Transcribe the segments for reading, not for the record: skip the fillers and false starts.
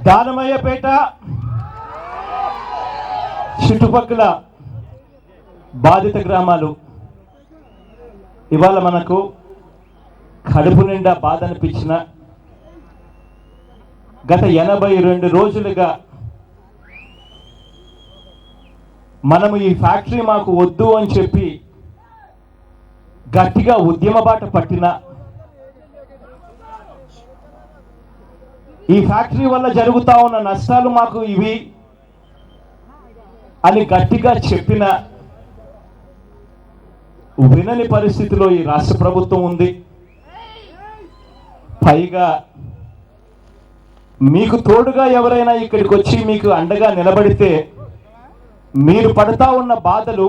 దానమయ్యపేట చుట్టుపక్కల బాధిత గ్రామాలు ఇవాళ మనకు కడుపు నిండా బాధ అనిపించిన గత 82 రోజులుగా మనము ఈ ఫ్యాక్టరీ మాకు వద్దు అని చెప్పి గట్టిగా ఉద్యమ బాట పట్టిన ఈ ఫ్యాక్టరీ వల్ల జరుగుతా ఉన్న నష్టాలు మాకు ఇవి అని గట్టిగా చెప్పిన వినని పరిస్థితిలో ఈ రాష్ట్ర ప్రభుత్వం ఉంది. పైగా మీకు తోడుగా ఎవరైనా ఇక్కడికి వచ్చి మీకు అండగా నిలబడితే మీరు పడతా ఉన్న బాధలు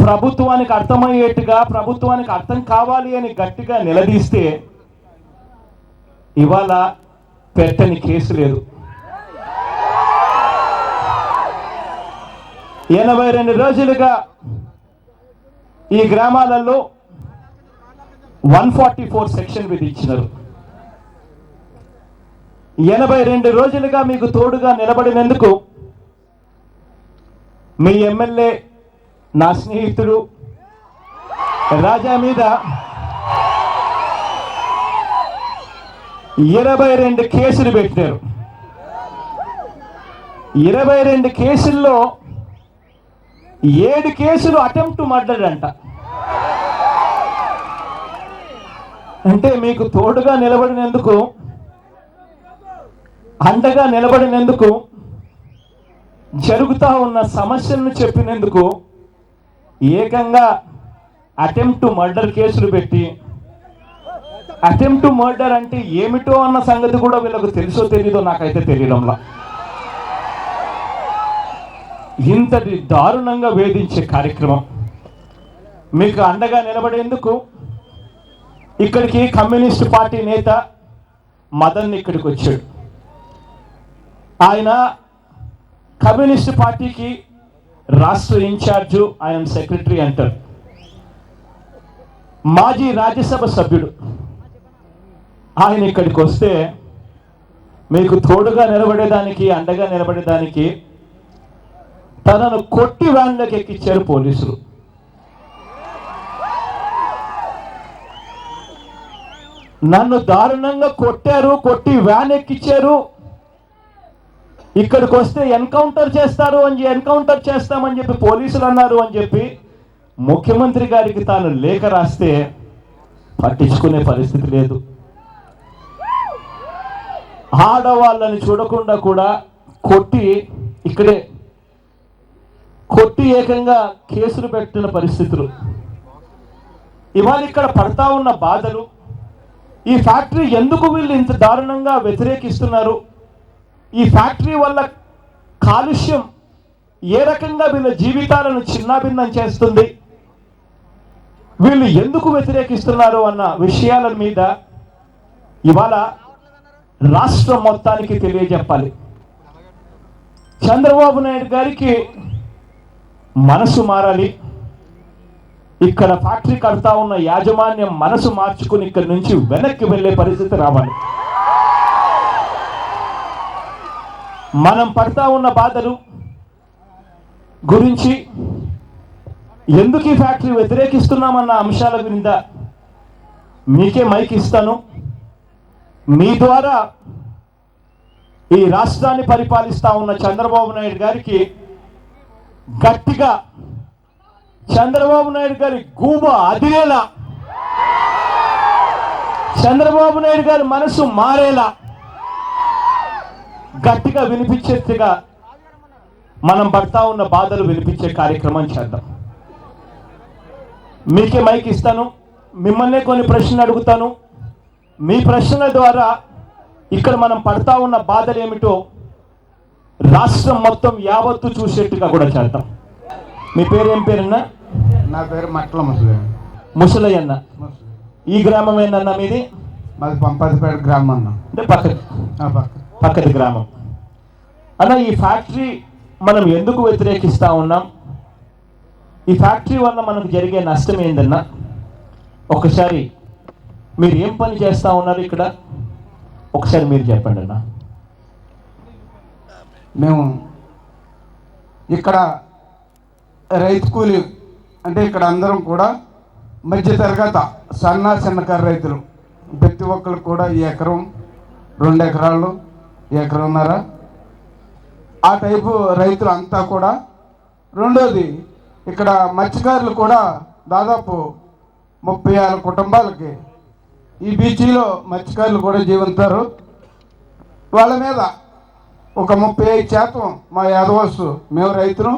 ప్రభుత్వానికి అర్థమయ్యేట్టుగా, ప్రభుత్వానికి అర్థం కావాలి అని గట్టిగా నిలదీస్తే ఇవాళ పెట్టని కేసు లేదు. 82 రోజులుగా ఈ గ్రామాలలో 144 సెక్షన్ విధించినారు. 82 రోజులుగా మీకు తోడుగా నిలబడినందుకు మీ ఎమ్మెల్యే నా స్నేహితుడు రాజా మీద 22 కేసులు పెట్టారు. 22 కేసుల్లో 7 కేసులు అటెంప్ట్ మర్డర్ అంట. అంటే మీకు తోడుగా నిలబడినందుకు, అండగా నిలబడినందుకు, జరుగుతూ ఉన్న సమస్యలను చెప్పినందుకు ఏకంగా అటెంప్ట్ మర్డర్ కేసులు పెట్టి, అటెంప్ట్ మర్డర్ అంటే ఏమిటో అన్న సంగతి కూడా వీళ్ళకు తెలుసో తెలీదో నాకైతే తెలియడంలా. ఇంతటి దారుణంగా వేధించే కార్యక్రమం. మీకు అండగా నిలబడేందుకు ఇక్కడికి కమ్యూనిస్ట్ పార్టీ నేత మదన్ ఇక్కడికి వచ్చాడు. ఆయన కమ్యూనిస్ట్ పార్టీకి రాష్ట్ర ఇన్ఛార్జు, ఆయన సెక్రటరీ అంటారు. మాజీ రాజ్యసభ సభ్యుడు ఆయన ఇక్కడికి వస్తే మీకు తోడుగా నిలబడేదానికి, అండగా నిలబడేదానికి తనను కొట్టి వ్యాన్లోకి ఎక్కించారు పోలీసులు. నన్ను దారుణంగా కొట్టారు, కొట్టి వ్యాన్ ఎక్కించారు. ఇక్కడికి వస్తే ఎన్కౌంటర్ చేస్తామని చెప్పి పోలీసులు అన్నారు అని చెప్పి ముఖ్యమంత్రి గారికి తాను లేఖ రాస్తే పట్టించుకునే పరిస్థితి లేదు. ఆడవాళ్ళని చూడకుండా కూడా కొట్టి ఏకంగా కేసులు పెట్టిన పరిస్థితులు. ఇవాళ ఇక్కడ పడతా ఉన్న బాధలు, ఈ ఫ్యాక్టరీ ఎందుకు వీళ్ళు ఇంత దారుణంగా వ్యతిరేకిస్తున్నారు, ఈ ఫ్యాక్టరీ వల్ల కాలుష్యం ఏ రకంగా వీళ్ళ జీవితాలను చిన్నాభిన్నం చేస్తుంది, వీళ్ళు ఎందుకు వ్యతిరేకిస్తున్నారు అన్న విషయాల మీద ఇవాళ రాష్ట్రం మొత్తానికి తెలియజెప్పాలి. చంద్రబాబు నాయుడు గారికి మనసు మారాలి. ఇక్కడ ఫ్యాక్టరీ కడతా ఉన్న యాజమాన్యం మనసు మార్చుకుని ఇక్కడి నుంచి వెనక్కి వెళ్ళే పరిస్థితి రావాలి. మనం పడతా ఉన్న బాధలు గురించి, ఎందుకు ఈ ఫ్యాక్టరీ వ్యతిరేకిస్తున్నామన్న అంశాల మీద మీకే మైక్ ఇస్తాను. మీ ద్వారా ఈ రాష్ట్రాన్ని పరిపాలిస్తా ఉన్న చంద్రబాబు నాయుడు గారికి గట్టిగా, చంద్రబాబు నాయుడు గారి గూబ అదిరేలా, చంద్రబాబు నాయుడు గారి మనసు మారేలా గట్టిగా వినిపించేట్టుగా మనం పడతా ఉన్న బాధలు వినిపించే కార్యక్రమం చేద్దాం. మీకే మైక్ ఇస్తాను. మిమ్మల్నే కొన్ని ప్రశ్నలు అడుగుతాను. మీ ప్రశ్నల ద్వారా ఇక్కడ మనం పడతా ఉన్న బాధలు ఏమిటో రాష్ట్రం మొత్తం యావత్తు చూసేట్టుగా కూడా చేద్దాం. మీ పేరు ఏం పేరన్నా? నా పేరు మట్ల ముసలయ్య అన్న. ఈ గ్రామం ఏందన్నా మీది? మాది పంపతిపేట గ్రామం అన్న. అంటే పక్కది గ్రామం అన్న. ఈ ఫ్యాక్టరీ మనం ఎందుకు వ్యతిరేకిస్తూ ఉన్నాం, ఈ ఫ్యాక్టరీ వల్ల మనకు జరిగే నష్టం ఏందన్నా? ఒకసారి మీరు ఏం పని చేస్తూ ఉన్నారు ఇక్కడ? ఒకసారి మీరు చెప్పండి అన్న. మేము ఇక్కడ రైతు కూలి అంటే ఇక్కడ అందరం కూడా మధ్య తరగతి సన్నకారు రైతులు. ప్రతి ఒక్కరు కూడా ఈ ఎకరం 2 ఎకరాలు ఎకరంన్నర ఆ టైపు రైతులు అంతా కూడా. రెండోది ఇక్కడ మత్స్యకారులు కూడా దాదాపు 36 కుటుంబాలకి ఈ బీచీలో మత్స్యకారులు కూడా జీవిస్తారు. వాళ్ళ మీద ఒక 35% మా యాదవస్తు మేము రైతులు.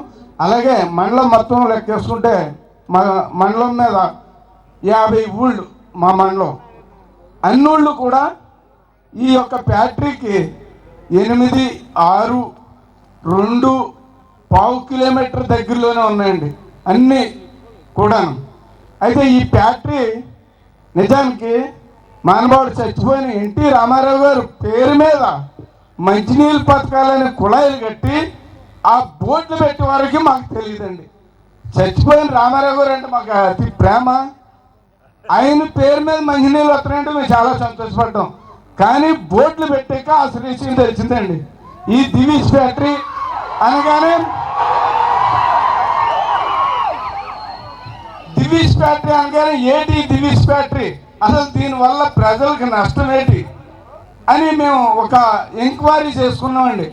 అలాగే మండలం మొత్తం లెక్కేసుకుంటే మా మండలం మీద 50 ఊళ్ళు. మా మండలం అన్ని ఊళ్ళు కూడా ఈ యొక్క ఫ్యాక్టరీకి 8, 6, 2.5 కిలోమీటర్ దగ్గరలోనే ఉన్నాయండి అన్నీ కూడాను. అయితే ఈ ఫ్యాక్టరీ నిజానికి మానవాడు చచ్చిపోయిన ఎన్టీ రామారావు గారు పేరు మీద మంచినీళ్ళ పథకాలని కుళాయిలు కట్టి ఆ బోట్లు పెట్టే వరకు మాకు తెలియదండి. చచ్చిపోయిన రామారావు గారు అంటే మాకు అతి ప్రేమ. ఆయన పేరు మీద మంచినీళ్ళు వస్తున్నాయంటే మేము చాలా సంతోషపడ్డాం. కానీ బోట్లు పెట్టాక అసలు విషయం తెలిసిందండి. ఈ దివీస్ ఫ్యాక్టరీ అనగానే ఏంటి దివీస్ ఫ్యాక్టరీ, అసలు దీనివల్ల ప్రజలకు నష్టం ఏంటి అని మేము ఒక ఎంక్వైరీ చేసుకున్నామండి.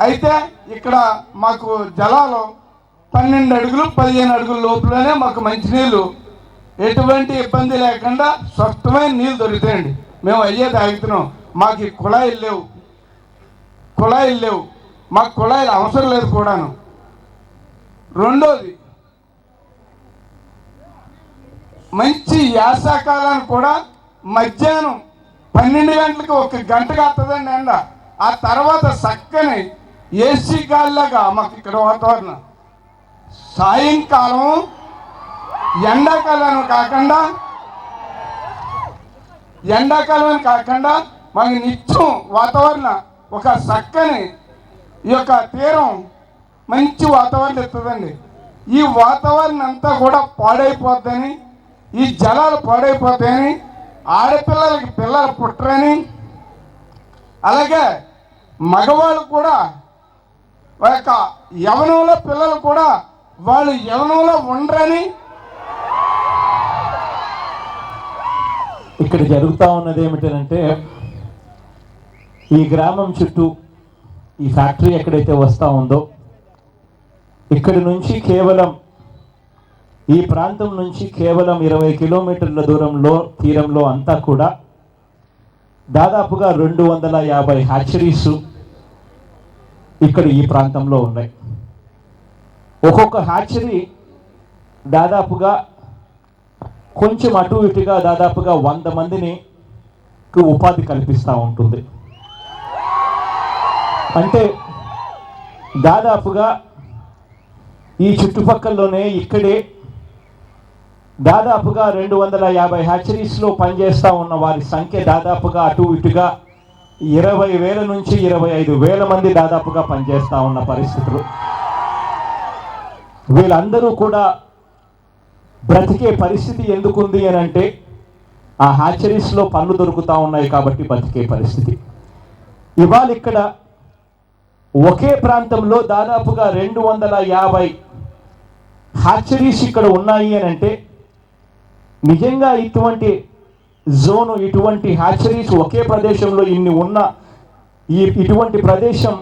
అయితే ఇక్కడ మాకు జలాలు 12 అడుగులు 15 అడుగుల లోపలనే మాకు మంచినీళ్ళు ఎటువంటి ఇబ్బంది లేకుండా స్వచ్ఛమైన నీళ్ళు దొరుకుతాయండి. మేము అయ్యే తాగుతున్నాం. మాకు ఈ కుళాయిలు లేవు. మాకు కుళాయిలు అవసరం లేదు కూడాను. రెండోది మంచి యాసకాలాన్ని కూడా మధ్యాహ్నం 12 గంటలకు 1 గంటగా వస్తుందండి ఎండ. ఆ తర్వాత చక్కని ఏసీ గాలిలాగా మాకు ఇక్కడ వాతావరణం. సాయంకాలం ఎండాకాలం కాకుండా మాకు నిత్యం వాతావరణం ఒక చక్కని ఈ యొక్క తీరం మంచి వాతావరణం ఇస్తుందండి. ఈ వాతావరణం అంతా కూడా పాడైపోద్దని, ఈ జలాలు పాడైపోతాయని, ఆడపిల్లలకి పిల్లలు పుట్టరని, అలాగే మగవాళ్ళు కూడా యొక్క యవనంలో పిల్లలు కూడా వాళ్ళు యవనంలో ఉండరని ఇక్కడ జరుగుతూ ఉన్నది ఏమిటంటే, ఈ గ్రామం చుట్టూ ఈ ఫ్యాక్టరీ ఎక్కడైతే వస్తూ ఉందో ఇక్కడి నుంచి కేవలం ఈ ప్రాంతం నుంచి కేవలం 20 కిలోమీటర్ల దూరంలో తీరంలో అంతా కూడా దాదాపుగా 250 హ్యాచరీస్ ఇక్కడ ఈ ప్రాంతంలో ఉన్నాయి. ఒక్కొక్క హ్యాచరీ దాదాపుగా కొంచెం అటు ఇటుగా దాదాపుగా 100 మందిని ఉపాధి కల్పిస్తూ ఉంటుంది. అంటే దాదాపుగా ఈ చుట్టుపక్కలలోనే ఇక్కడే దాదాపుగా 250 హ్యాచరీస్లో పనిచేస్తూ ఉన్న వారి సంఖ్య దాదాపుగా అటు ఇటుగా 20,000 నుంచి 25,000 మంది దాదాపుగా పనిచేస్తూ ఉన్న పరిస్థితులు. వీళ్ళందరూ కూడా బ్రతికే పరిస్థితి ఎందుకుంది అని అంటే ఆ హ్యాచరీస్లో పనులు దొరుకుతూ ఉన్నాయి కాబట్టి బతికే పరిస్థితి. ఇవాళ ఇక్కడ ఒకే ప్రాంతంలో దాదాపుగా 250 హ్యాచరీస్ ఇక్కడ ఉన్నాయి అని అంటే నిజంగా ఇటువంటి జోను, ఇటువంటి హ్యాచరీస్ ఒకే ప్రదేశంలో ఇన్ని ఉన్న ఇటువంటి ప్రదేశం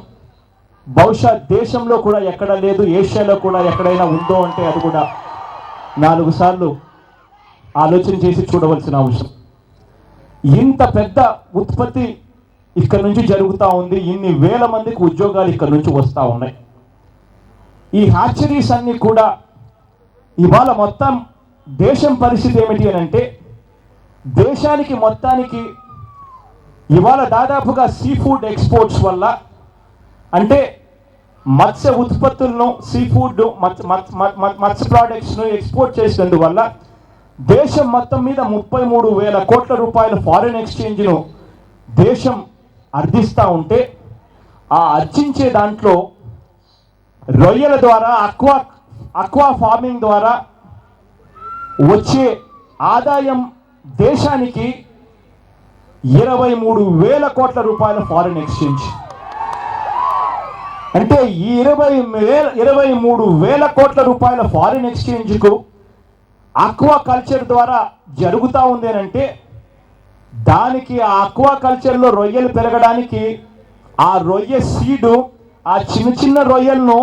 బహుశా దేశంలో కూడా ఎక్కడ లేదు, ఏషియాలో కూడా ఎక్కడైనా ఉందో అంటే అది కూడా 4 సార్లు ఆలోచన చేసి చూడవలసిన అవసరం. ఇంత పెద్ద ఉత్పత్తి ఇక్కడ నుంచి జరుగుతూ ఉంది. ఇన్ని వేల మందికి ఉద్యోగాలు ఇక్కడ నుంచి వస్తూ ఉన్నాయి. ఈ హ్యాచరీస్ అన్నీ కూడా ఇవాళ మొత్తం దేశం పరిస్థితి ఏమిటి అని అంటే దేశానికి మొత్తానికి ఇవాళ దాదాపుగా సీ ఫుడ్ ఎక్స్పోర్ట్స్ వల్ల అంటే మత్స్య ఉత్పత్తులను సీ ఫుడ్ మత్స్య ప్రోడక్ట్స్ను ఎక్స్పోర్ట్ చేసినందువల్ల దేశం మొత్తం మీద 33,000 కోట్ల రూపాయల ఫారిన్ ఎక్స్చేంజ్ను దేశం అర్జిస్తూ ఉంటే ఆ అర్జించే దాంట్లో రొయ్యల ద్వారా అక్వా ఫార్మింగ్ ద్వారా వచ్చే ఆదాయం దేశానికి 23,000 కోట్ల రూపాయల ఫారిన్ ఎక్స్చేంజ్. అంటే ఈ 23,000 కోట్ల రూపాయల ఫారిన్ ఎక్స్చేంజ్కు ఆక్వాకల్చర్ ద్వారా జరుగుతూ ఉంది అంటే దానికి ఆ ఆక్వాకల్చర్లో రొయ్యలు పెరగడానికి ఆ రొయ్య సీడు, ఆ చిన్న చిన్న రొయ్యలను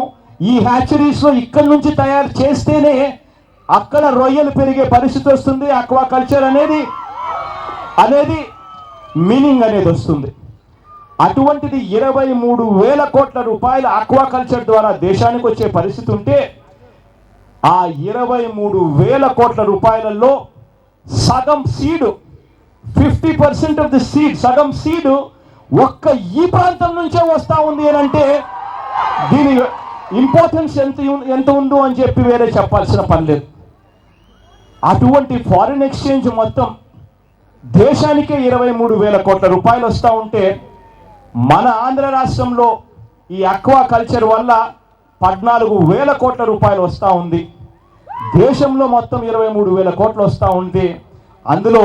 ఈ హ్యాచరీస్లో ఇక్కడి నుంచి తయారు చేస్తేనే అక్కడ రొయ్యలు పెరిగే పరిస్థితి వస్తుంది. ఆక్వాకల్చర్ అనేది మీనింగ్ అనేది వస్తుంది. అటువంటిది 23,000 కోట్ల రూపాయల ఆక్వాకల్చర్ ద్వారా దేశానికి వచ్చే పరిస్థితి ఉంటే ఆ 23,000 కోట్ల రూపాయలలో సగం సీడు, 50% ఆఫ్ ది సీడ్, సగం సీడు ఒక్క ఈ ప్రాంతం నుంచే వస్తూ ఉంది అని అంటే దీని ఇంపార్టెన్స్ ఎంత ఉందో అని చెప్పి వేరే చెప్పాల్సిన పని లేదు. అటువంటి ఫారిన్ ఎక్స్చేంజ్ మొత్తం దేశానికే 23,000 కోట్ల రూపాయలు వస్తూ ఉంటే మన ఆంధ్ర రాష్ట్రంలో ఈ ఆక్వాకల్చర్ వల్ల 14,000 కోట్ల రూపాయలు వస్తూ ఉంది. దేశంలో మొత్తం 23,000 కోట్లు వస్తూ ఉంటే అందులో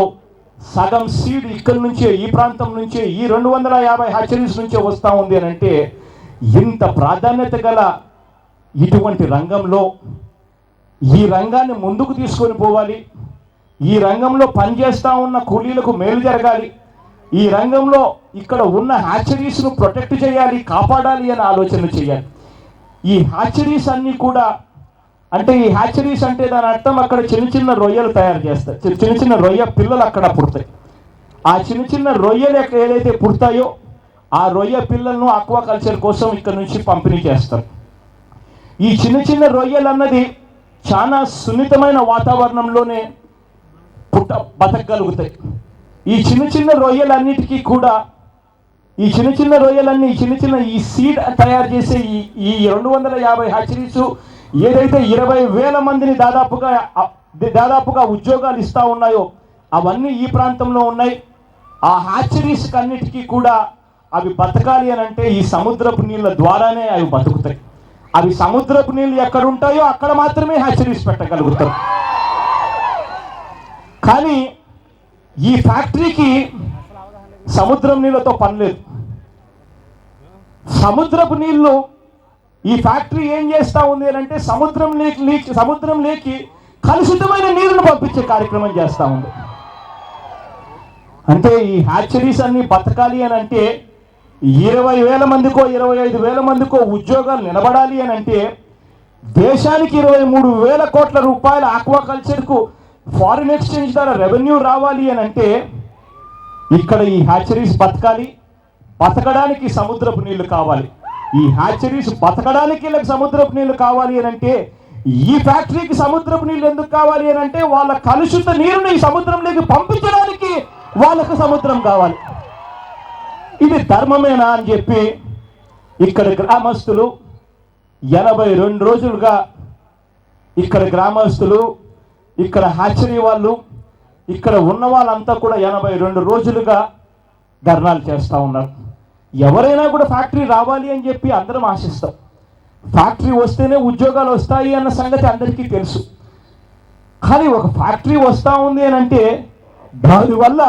సగం సీడ్ ఇక్కడి నుంచే, ఈ ప్రాంతం నుంచే, ఈ 250 హ్యాచరీస్ నుంచే వస్తూ ఉంది అని అంటే ఇంత ప్రాధాన్యత గల ఇటువంటి రంగంలో ఈ రంగాన్ని ముందుకు తీసుకొని పోవాలి. ఈ రంగంలో పనిచేస్తూ ఉన్న కూలీలకు మేలు జరగాలి. ఈ రంగంలో ఇక్కడ ఉన్న హ్యాచరీస్ను ప్రొటెక్ట్ చేయాలి, కాపాడాలి అని ఆలోచన చేయాలి. ఈ హ్యాచరీస్ అన్నీ కూడా అంటే ఈ హ్యాచరీస్ అంటే దాని అర్థం అక్కడ చిన్న చిన్న రొయ్యలు తయారు చేస్తారు. చిన్న చిన్న రొయ్య పిల్లలు అక్కడ పుడతాయి. ఆ చిన్న చిన్న రొయ్యలు ఏదైతే పుడతాయో ఆ రొయ్య పిల్లలను ఆక్వాకల్చర్ కోసం ఇక్కడ నుంచి పంపిణీ చేస్తారు. ఈ చిన్న చిన్న రొయ్యలు అన్నది చాలా సున్నితమైన వాతావరణంలోనే బతకగలుగుతాయి. ఈ చిన్న చిన్న రొయ్యలన్నిటికీ కూడా ఈ చిన్న చిన్న ఈ సీడ్ తయారు చేసే ఈ 250 హ్యాచరీస్ ఏదైతే 20,000 మందిని దాదాపుగా ఉద్యోగాలు ఇస్తూ ఉన్నాయో అవన్నీ ఈ ప్రాంతంలో ఉన్నాయి. ఆ హ్యాచరీస్ అన్నిటికీ కూడా అవి బతకాలి అని అంటే ఈ సముద్రపు నీళ్ళ ద్వారానే అవి బతుకుతాయి. అవి సముద్రపు నీళ్ళు ఎక్కడ ఉంటాయో అక్కడ మాత్రమే హ్యాచరీస్ పెట్టగలుగుతారు. కానీ ఈ ఫ్యాక్టరీకి సముద్రం నీళ్ళతో పని లేదు. సముద్రపు నీళ్లు ఈ ఫ్యాక్టరీ ఏం చేస్తూ ఉంది అని అంటే సముద్రంలోకి కలుషితమైన నీరును పంపించే కార్యక్రమం చేస్తూ ఉంది. అంటే ఈ హ్యాచరీస్ అన్ని బతకాలి అని అంటే 20,000 మందికో 25,000 మందికో ఉద్యోగాలు నిలబడాలి అని అంటే దేశానికి 23,000 కోట్ల రూపాయల ఆక్వాకల్చర్కు ఫారిన్ ఎక్స్చేంజ్ ద్వారా రెవెన్యూ రావాలి అని అంటే ఇక్కడ ఈ హ్యాచరీస్ బతకాలి. బతకడానికి సముద్రపు నీళ్లు కావాలి. ఈ హ్యాచరీస్ బతకడానికి సముద్రపు నీళ్లు కావాలి అని అంటే ఈ ఫ్యాక్టరీకి సముద్రపు నీళ్లు ఎందుకు కావాలి అని అంటే వాళ్ళ కలుషిత నీరుని ఈ సముద్రంలోకి పంపించడానికి వాళ్ళకు సముద్రం కావాలి. ఇది ధర్మమేనా అని చెప్పి ఇక్కడ గ్రామస్తులు 82 రోజులుగా ఇక్కడ గ్రామస్తులు, ఇక్కడ హ్యాచరీ వాళ్ళు, ఇక్కడ ఉన్న వాళ్ళంతా కూడా 82 రోజులుగా ధర్నాలు చేస్తూ ఉన్నారు. ఎవరైనా కూడా ఫ్యాక్టరీ రావాలి అని చెప్పి అందరం ఆశిస్తాం. ఫ్యాక్టరీ వస్తేనే ఉద్యోగాలు వస్తాయి అన్న సంగతి అందరికీ తెలుసు. కానీ ఒక ఫ్యాక్టరీ వస్తూ ఉంది అని అంటే దానివల్ల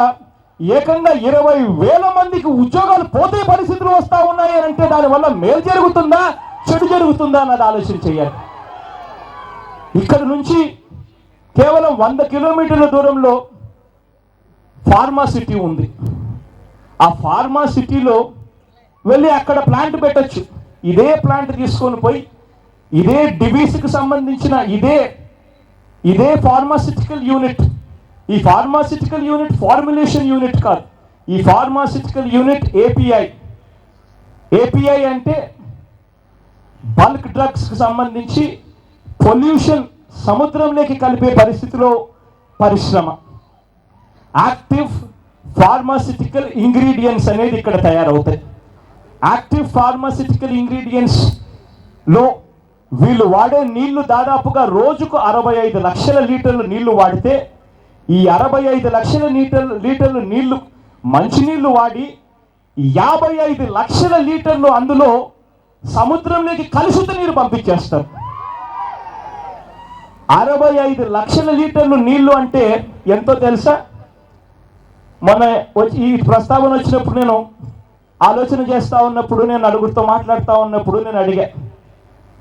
ఏకంగా 20,000 మందికి ఉద్యోగాలు పోతే పరిస్థితులు వస్తూ ఉన్నాయి అని అంటే దానివల్ల మేలు జరుగుతుందా చెడు జరుగుతుందా అన్నది ఆలోచన చేయాలి. ఇక్కడ నుంచి కేవలం 100 కిలోమీటర్ల దూరంలో ఫార్మా సిటీ ఉంది. ఆ ఫార్మా సిటీలో వెళ్ళి అక్కడ ప్లాంట్ పెట్టచ్చు. ఇదే ప్లాంట్ తీసుకొని పోయి ఇదే డివీస్కి సంబంధించిన ఇదే ఫార్మాసిటికల్ యూనిట్, ఈ ఫార్మాసిటికల్ యూనిట్ ఫార్ములేషన్ యూనిట్ కాదు, ఈ ఫార్మాసిటికల్ యూనిట్ ఏపీఐ అంటే బల్క్ డ్రగ్స్కి సంబంధించి పొల్యూషన్ సముద్రంలోకి కలిపే పరిస్థితిలో పరిశ్రమ. యాక్టివ్ ఫార్మాసిటికల్ ఇంగ్రీడియంట్స్ అనేది ఇక్కడ తయారవుతాయి. యాక్టివ్ ఫార్మాసిటికల్ ఇంగ్రీడియంట్స్లో వీళ్ళు వాడే నీళ్లు దాదాపుగా రోజుకు 65 లక్షల లీటర్లు నీళ్లు వాడితే ఈ 65 లక్షల లీటర్లు నీళ్లు మంచినీళ్లు వాడి 55 లక్షల లీటర్లు అందులో సముద్రంలోకి కలుషిత నీరు పంపించేస్తారు. 65 లక్షల లీటర్లు నీళ్లు అంటే ఎంతో తెలుసా? మొన్న వచ్చి ఈ ప్రస్తావన వచ్చినప్పుడు నేను ఆలోచన చేస్తూ ఉన్నప్పుడు, నేను నలుగురితో మాట్లాడుతూ ఉన్నప్పుడు నేను అడిగా,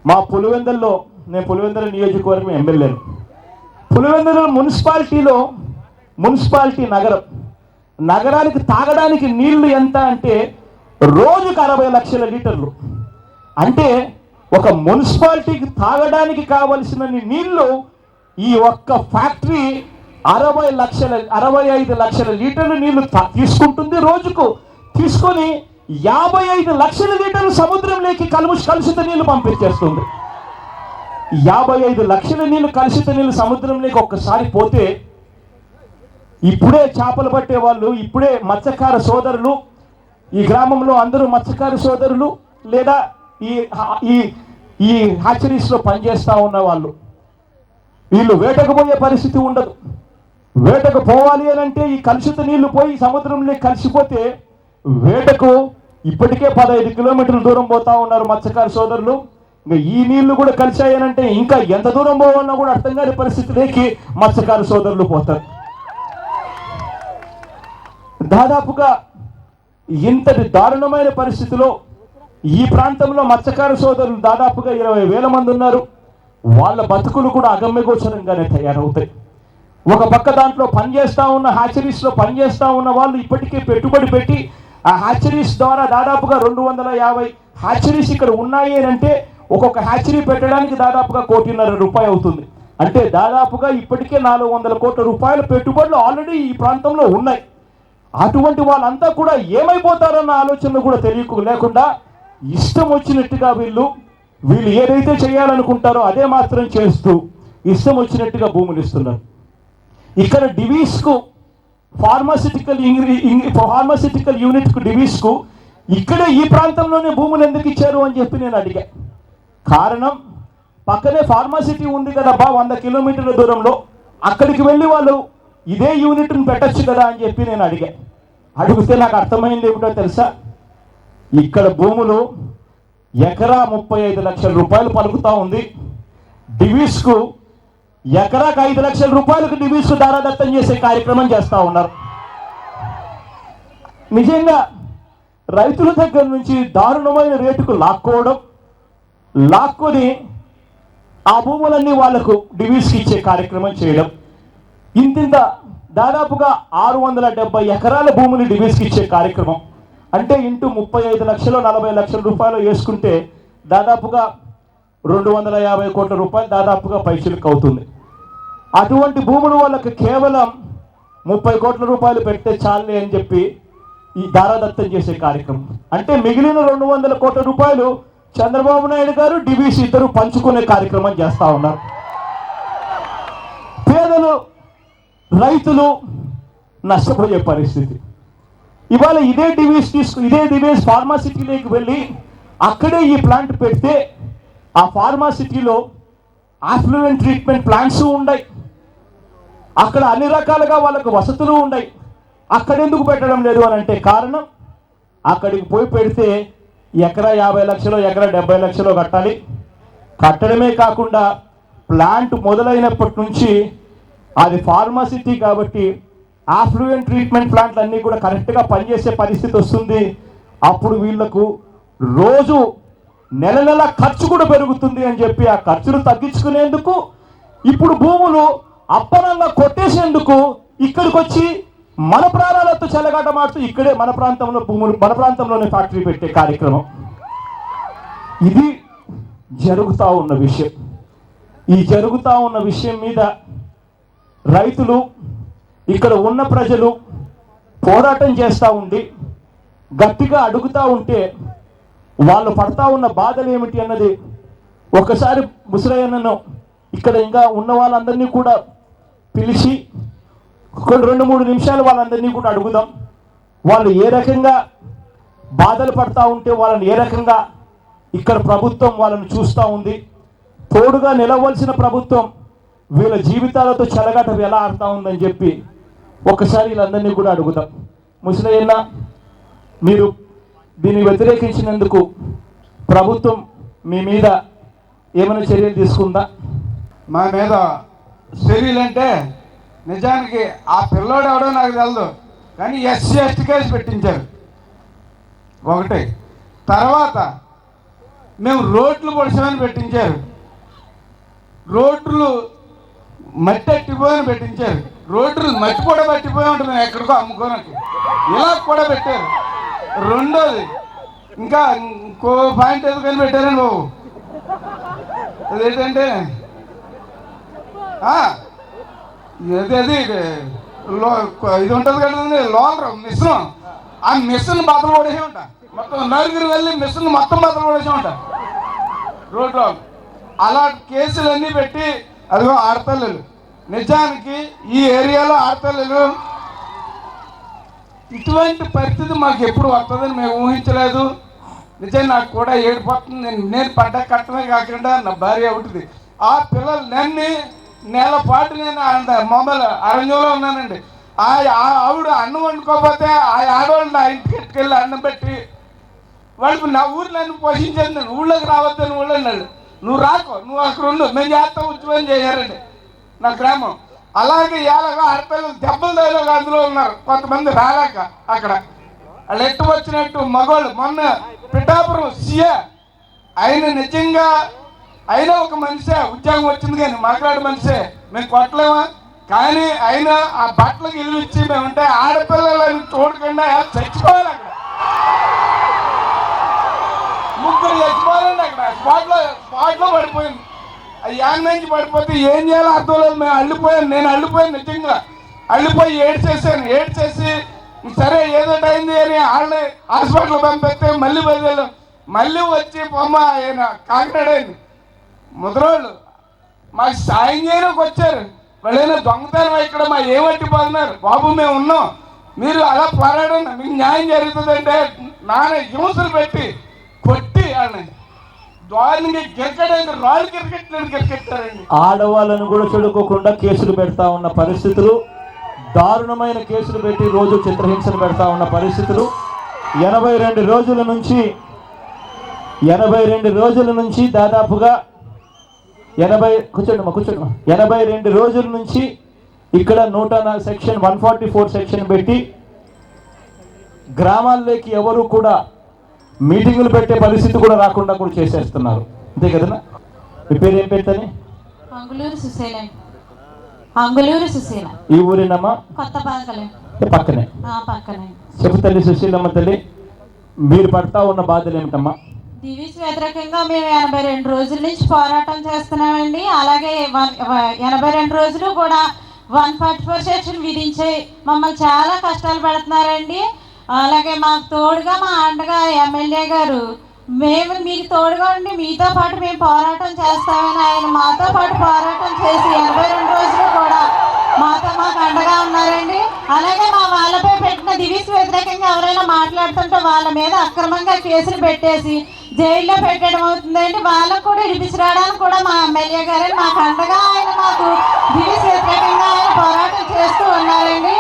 మా పులివెందుల్లో, నేను పులివెందుల నియోజకవర్గం ఎమ్మెల్యేను, పులివెందుల మున్సిపాలిటీ నగరానికి తాగడానికి నీళ్లు ఎంత అంటే రోజుకు 60 లక్షల లీటర్లు. అంటే ఒక మున్సిపాలిటీకి తాగడానికి కావలసిన నీళ్లు ఈ ఒక్క ఫ్యాక్టరీ 65 లక్షల లీటర్ల నీళ్లు తీసుకుంటుంది రోజుకు. తీసుకొని 55 లక్షల లీటర్లు సముద్రంలోకి కలుషిత నీళ్లు పంపించేస్తుంది. 55 లక్షల నీళ్లు కలుషిత నీళ్లు సముద్రంలోకి ఒక్కసారి పోతే, ఇప్పుడే చేపలు పట్టే వాళ్ళు, ఇప్పుడే మత్స్యకార సోదరులు, ఈ గ్రామంలో అందరూ మత్స్యకార సోదరులు లేదా ఈ హ్యాచరీస్లో పనిచేస్తూ ఉన్న వాళ్ళు, వీళ్ళు వేటకు పోయే పరిస్థితి ఉండదు. వేటకు పోవాలి అని అంటే ఈ కలుషిత నీళ్లు పోయి సముద్రంలో కలిసిపోతే వేటకు ఇప్పటికే 15 కిలోమీటర్ల దూరం పోతా ఉన్నారు మత్స్యకార సోదరులు. ఇంకా ఈ నీళ్లు కూడా కలిసాయనంటే ఇంకా ఎంత దూరం పోవాలన్నా కూడా అర్థం కాని పరిస్థితిలోకి మత్స్యకార సోదరులు పోతారు. దాదాపుగా ఇంతటి దారుణమైన పరిస్థితిలో ఈ ప్రాంతంలో మత్స్యకార సోదరులు దాదాపుగా 20,000 మంది ఉన్నారు. వాళ్ళ బతుకులు కూడా అగమ్యగోచరంగానే తయారవుతాయి. ఒక పక్క దాంట్లో పనిచేస్తూ ఉన్న హ్యాచరీస్లో పనిచేస్తూ ఉన్న వాళ్ళు ఇప్పటికే పెట్టుబడి పెట్టి ఆ హ్యాచరీస్ ద్వారా దాదాపుగా 250 హ్యాచరీస్ ఇక్కడ ఉన్నాయి అని అంటే ఒక్కొక్క హ్యాచరీ పెట్టడానికి దాదాపుగా 1,50,00,000 రూపాయలు అవుతుంది. అంటే దాదాపుగా ఇప్పటికే 400 కోట్ల రూపాయల పెట్టుబడులు ఆల్రెడీ ఈ ప్రాంతంలో ఉన్నాయి. అటువంటి వాళ్ళంతా కూడా ఏమైపోతారన్న ఆలోచనలు కూడా లేకుండా ఇష్టం వచ్చినట్టుగా వీళ్ళు ఏదైతే చేయాలనుకుంటారో అదే మాత్రం చేస్తూ ఇష్టం వచ్చినట్టుగా భూములు ఇస్తున్నారు. ఇక్కడ డివిస్కు ఫార్మాసిటికల్ యూనిట్కు డివిస్కు ఇక్కడే ఈ ప్రాంతంలోనే భూములు ఎందుకు ఇచ్చారు అని చెప్పి నేను అడిగా. కారణం, పక్కనే ఫార్మాసిటీ ఉంది కదబ్బా 100 కిలోమీటర్ల దూరంలో, అక్కడికి వెళ్ళి వాళ్ళు ఇదే యూనిట్ని పెట్టచ్చు కదా అని చెప్పి నేను అడిగితే నాకు అర్థమైంది ఏమిటో తెలుసా, ఇక్కడ భూములు ఎకరా 35 లక్షల రూపాయలు పలుకుతా ఉంది. డివిస్కు ఎకరాకు 5 లక్షల రూపాయలకు డివిస్కు దారాదత్తం చేసే కార్యక్రమం చేస్తూ ఉన్నారు. నిజంగా రైతుల దగ్గర నుంచి దారుణమైన రేటుకు లాక్కొని ఆ భూములన్నీ వాళ్లకు డివిస్కి ఇచ్చే కార్యక్రమం చేయడం. ఇంత దాదాపుగా 670 ఎకరాల భూమిని డివిస్కి ఇచ్చే కార్యక్రమం అంటే ఇంటూ 35 లక్షలు 40 లక్షల రూపాయలు వేసుకుంటే దాదాపుగా 250 కోట్ల రూపాయలు దాదాపుగా పైసలకు అవుతుంది. అటువంటి భూములు వాళ్ళకి కేవలం 30 కోట్ల రూపాయలు పెడితే చాలే అని చెప్పి ఈ దారాదత్తం చేసే కార్యక్రమం. అంటే మిగిలిన 200 కోట్ల రూపాయలు చంద్రబాబు నాయుడు గారు డివిసి ఇద్దరు పంచుకునే కార్యక్రమం చేస్తూ ఉన్నారు. పేదలు రైతులు నష్టపోయే పరిస్థితి. ఇవాళ ఇదే డివిస్ ఫార్మాసిటీలోకి వెళ్ళి అక్కడే ఈ ప్లాంట్ పెడితే ఆ ఫార్మాసిటీలో ఆఫ్లూయెంట్ ట్రీట్మెంట్ ప్లాంట్స్ ఉన్నాయి, అక్కడ అన్ని రకాలుగా వాళ్ళకు వసతులు ఉన్నాయి. అక్కడ ఎందుకు పెట్టడం లేదు అని అంటే కారణం, అక్కడికి పోయి పెడితే ఎకరా 50 లక్షలు ఎకరా 70 లక్షలు కట్టాలి. కట్టడమే కాకుండా ప్లాంట్ మొదలైనప్పటి నుంచి అది ఫార్మాసిటీ కాబట్టి ఆఫ్లూయెంట్ ట్రీట్మెంట్ ప్లాంట్లు అన్నీ కూడా కరెక్ట్గా పనిచేసే పరిస్థితి వస్తుంది. అప్పుడు వీళ్లకు రోజు నెల ఖర్చు కూడా పెరుగుతుంది అని చెప్పి ఆ ఖర్చులు తగ్గించుకునేందుకు ఇప్పుడు భూములు అప్పనంగా కొట్టేసేందుకు ఇక్కడికి వచ్చి మన ప్రాణాలతో చెలగాటమాడుతూ ఇక్కడే మన ప్రాంతంలోనే ఫ్యాక్టరీ పెట్టే కార్యక్రమం. ఇది జరుగుతూ ఉన్న విషయం. ఈ జరుగుతూ ఉన్న విషయం మీద రైతులు, ఇక్కడ ఉన్న ప్రజలు పోరాటం చేస్తూ ఉండి గట్టిగా అడుగుతూ ఉంటే వాళ్ళు పడతా ఉన్న బాధలు ఏమిటి అన్నది ఒకసారి ముసలయ్యను ఇక్కడ ఇంకా ఉన్న వాళ్ళందరినీ కూడా పిలిచి 2-3 నిమిషాలు వాళ్ళందరినీ కూడా అడుగుదాం. వాళ్ళు ఏ రకంగా బాధలు పడతా ఉంటే వాళ్ళని ఏ రకంగా ఇక్కడ ప్రభుత్వం వాళ్ళని చూస్తూ ఉంది, తోడుగా నిలవలసిన ప్రభుత్వం వీళ్ళ జీవితాలతో చెలగాటం ఎలా ఆడుతూ ఉందని చెప్పి ఒకసారి వీళ్ళందరినీ కూడా అడుగుదాం. ముసలయ్యన్న, మీరు దీన్ని వ్యతిరేకించినందుకు ప్రభుత్వం మీ మీద ఏమైనా చర్యలు తీసుకుందా? మా మీద చర్యలు అంటే నిజానికి ఆ పిల్లోడు ఎవడో నాకు తెలదు. కానీ ఎస్సీ ఎస్టీ కేసు పెట్టించారు ఒకటే. తర్వాత మేము రోడ్లు పొడిచామని పెట్టించారు, రోడ్లు మట్టి అట్టిపోయని పెట్టించారు, రోడ్లు మట్టి కూడా పట్టిపోయి ఉంటుంది మేము ఎక్కడికో అమ్ముకోనకి, ఇలా కూడా పెట్టారు. రెండోది ఇంకా ఇంకో పాయింట్ ఎందుకని పెట్టారండి బాబు, అదేంటంటే అది ఇది ఉంటుంది కదండి లోనర్ మిషన్, ఆ మిషన్ బద్దలు పడేసి ఉంటా, మొత్తం నలుగురు వెళ్ళి మిషన్ మొత్తం బద్దలు పడేసి ఉంటా రోడ్లో. అలా కేసులన్నీ పెట్టి అదిగో ఆడపిల్లలు, నిజానికి ఈ ఏరియాలో ఆడపిల్లలు ఇటువంటి పరిస్థితి మాకు ఎప్పుడు వస్తుందని మేము ఊహించలేదు. నిజంగా నాకు కూడా ఏడిపోతుంది. నేను పడ్డ కట్టమే కాకుండా నా భార్య అవుతుంది. ఆ పిల్లలు నన్ను నెల పాటు నేను మొబైల్ అరణ్యంలో ఉన్నానండి. ఆవిడ అన్నం వండుకోకపోతే ఆ ఆడవాళ్ళు నా ఇంటికి ఎట్టుకెళ్ళి అన్నం పెట్టి వాళ్ళు నా ఊరు నన్ను పోషించేది. నేను ఊళ్ళోకి రావద్దని ఊళ్ళో అన్నాడు, నువ్వు రాకో, నువ్వు అక్కడ ఉండు, మేము చేస్తాం ఉద్యోగం చేయారండి నా గ్రామం. అలాగే ఇలాగా ఆడపిల్లలు దెబ్బలు తగిలేక అందులో ఉన్నారు, కొంతమంది రాలేక అక్కడ వాళ్ళు ఎట్టు వచ్చినట్టు మగవాళ్ళు. మొన్న పిఠాపురం సీఏ ఆయన నిజంగా అయినా ఒక మనిషే ఉద్యోగం వచ్చింది, కానీ మాట్లాడే మనిషే, మేము కొట్టలేమా. కానీ అయినా ఆ బట్టలకు ఇల్లు ఇచ్చి మేముంటే ఆడపిల్లలని చూడకుండా చచ్చిపోవాలి. అక్కడ ముగ్గురు చచ్చిపోవాలండి అక్కడ స్పాట్లో పడిపోయింది. యాన్ నుంచి పడిపోతే ఏం చేయాలో అర్థం లేదు. మేము అల్లిపోయాను, నేను అల్లిపోయాను, నిజంగా అల్లిపోయి ఏడ్చేసి సరే ఏదో అయింది అని వాళ్ళని హాస్పిటల్ పంపిస్తే మళ్ళీ బయలుదేరాం. మళ్ళీ వచ్చి బొమ్మ ఆయన కాకినాడ అయింది. ముద్రోళ్ళు మాకు సాయం చేయడానికి వచ్చారు, వాళ్ళైనా దొంగతనం ఇక్కడ మా ఏమట్టి పోతున్నారు. బాబు మేము ఉన్నాం, మీరు అలా పోరాడండి, మీకు న్యాయం జరుగుతుందంటే నాన్న హింసలు పెట్టి కొట్టి వాళ్ళని దారుణంగా గిరకడానికి రాళ్ళు గిరకెట్టారండి. ఆడవాళ్ళను కూడా చూడుకోకుండా కేసులు పెడతా ఉన్న పరిస్థితులు, దారుణమైన కేసులు పెట్టి రోజు చిత్రహింసలు పెడతా ఉన్న పరిస్థితులు. 82 రోజుల నుంచి దాదాపుగా 82 రోజుల నుంచి ఇక్కడ 104 సెక్షన్ 144 సెక్షన్ పెట్టి గ్రామాల్లోకి ఎవరు కూడా మీటింగులు పెట్టే పరిస్థితి కూడా రాకుండా కూడా చేసేస్తున్నారు. అంతే కదనా? మీ పేరు ఏం పెట్టని? అంగులూరు సుశీల. ఈ ఊరేనమ్మా? పక్కనే. చెప్పు తల్లి సుశీలమ్మ తల్లి, మీరు పడతా ఉన్న బాధలు ఏమిటమ్మా? దివీస్ వ్యతిరేకంగా మేము 82 రోజుల నుంచి పోరాటం చేస్తున్నామండి. అలాగే 82 రోజులు కూడా 144 సెక్షన్ విధించి మమ్మల్ని చాలా కష్టాలు పెడుతున్నారండి. అలాగే మాకు తోడుగా మా అండగా ఎమ్మెల్యే గారు, మేము మీకు తోడుగా ఉండి మీతో పాటు మేము పోరాటం చేస్తామని ఆయన మాతో పాటు పోరాటం చేసి 82 రోజులు కూడా మాకు అండగా ఉన్నారండి. అలాగే మా వాళ్ళపై పెట్టిన దివీస్ వ్యతిరేకంగా ఎవరైనా మాట్లాడుతుంటే వాళ్ళ మీద అక్రమంగా కేసులు పెట్టేసి జైల్లో పెట్టడం అవుతుందండి. వాళ్ళకు కూడా ఇడిపించడానికి కూడా మా ఎమ్మెల్యే గారే మాకు అండగా ఆయన మాకు దివీస్ వ్యతిరేకంగా ఆయన పోరాటం చేస్తూ ఉన్నారండి.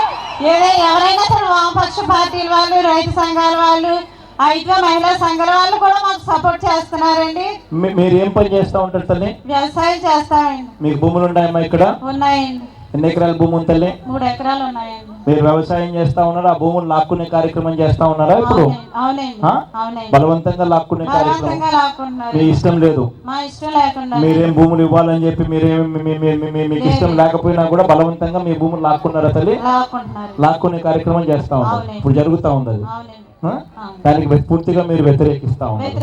ఎవరైనా సరే వామపక్ష పార్టీల వాళ్ళు, రైతు సంఘాల వాళ్ళు, ఐక్య మహిళా సంఘాల వాళ్ళు కూడా మాకు సపోర్ట్ చేస్తున్నారండి. మీరు ఏం పని చేస్తూ ఉంటారు తల్లి? వ్యవసాయం చేస్తామండి. మీకు భూములు ఉన్నాయమ్మా? ఇక్కడ ఉన్నాయండి. ఎన్ని ఎకరాల భూమి ఉంది తల్లి? 3 ఎకరాలు ఉన్నాయండి. మీరు వ్యవసాయం చేస్తా ఉన్నారా? ఆ భూములు లాక్కునే కార్యక్రమం చేస్తా ఉన్నారా ఇప్పుడు? బలవంతంగా లాక్కునే కార్యక్రమం మీ ఇష్టం లేదు, మీరేం భూములు ఇవ్వాలని చెప్పి మీకు ఇష్టం లేకపోయినా కూడా బలవంతంగా మీ భూములు లాక్కున్నారా తల్లి? లాక్కునే కార్యక్రమం చేస్తా ఉన్నారు, ఇప్పుడు జరుగుతా ఉంది. అది దానికి పూర్తిగా మీరు వ్యతిరేకిస్తా ఉన్నారు.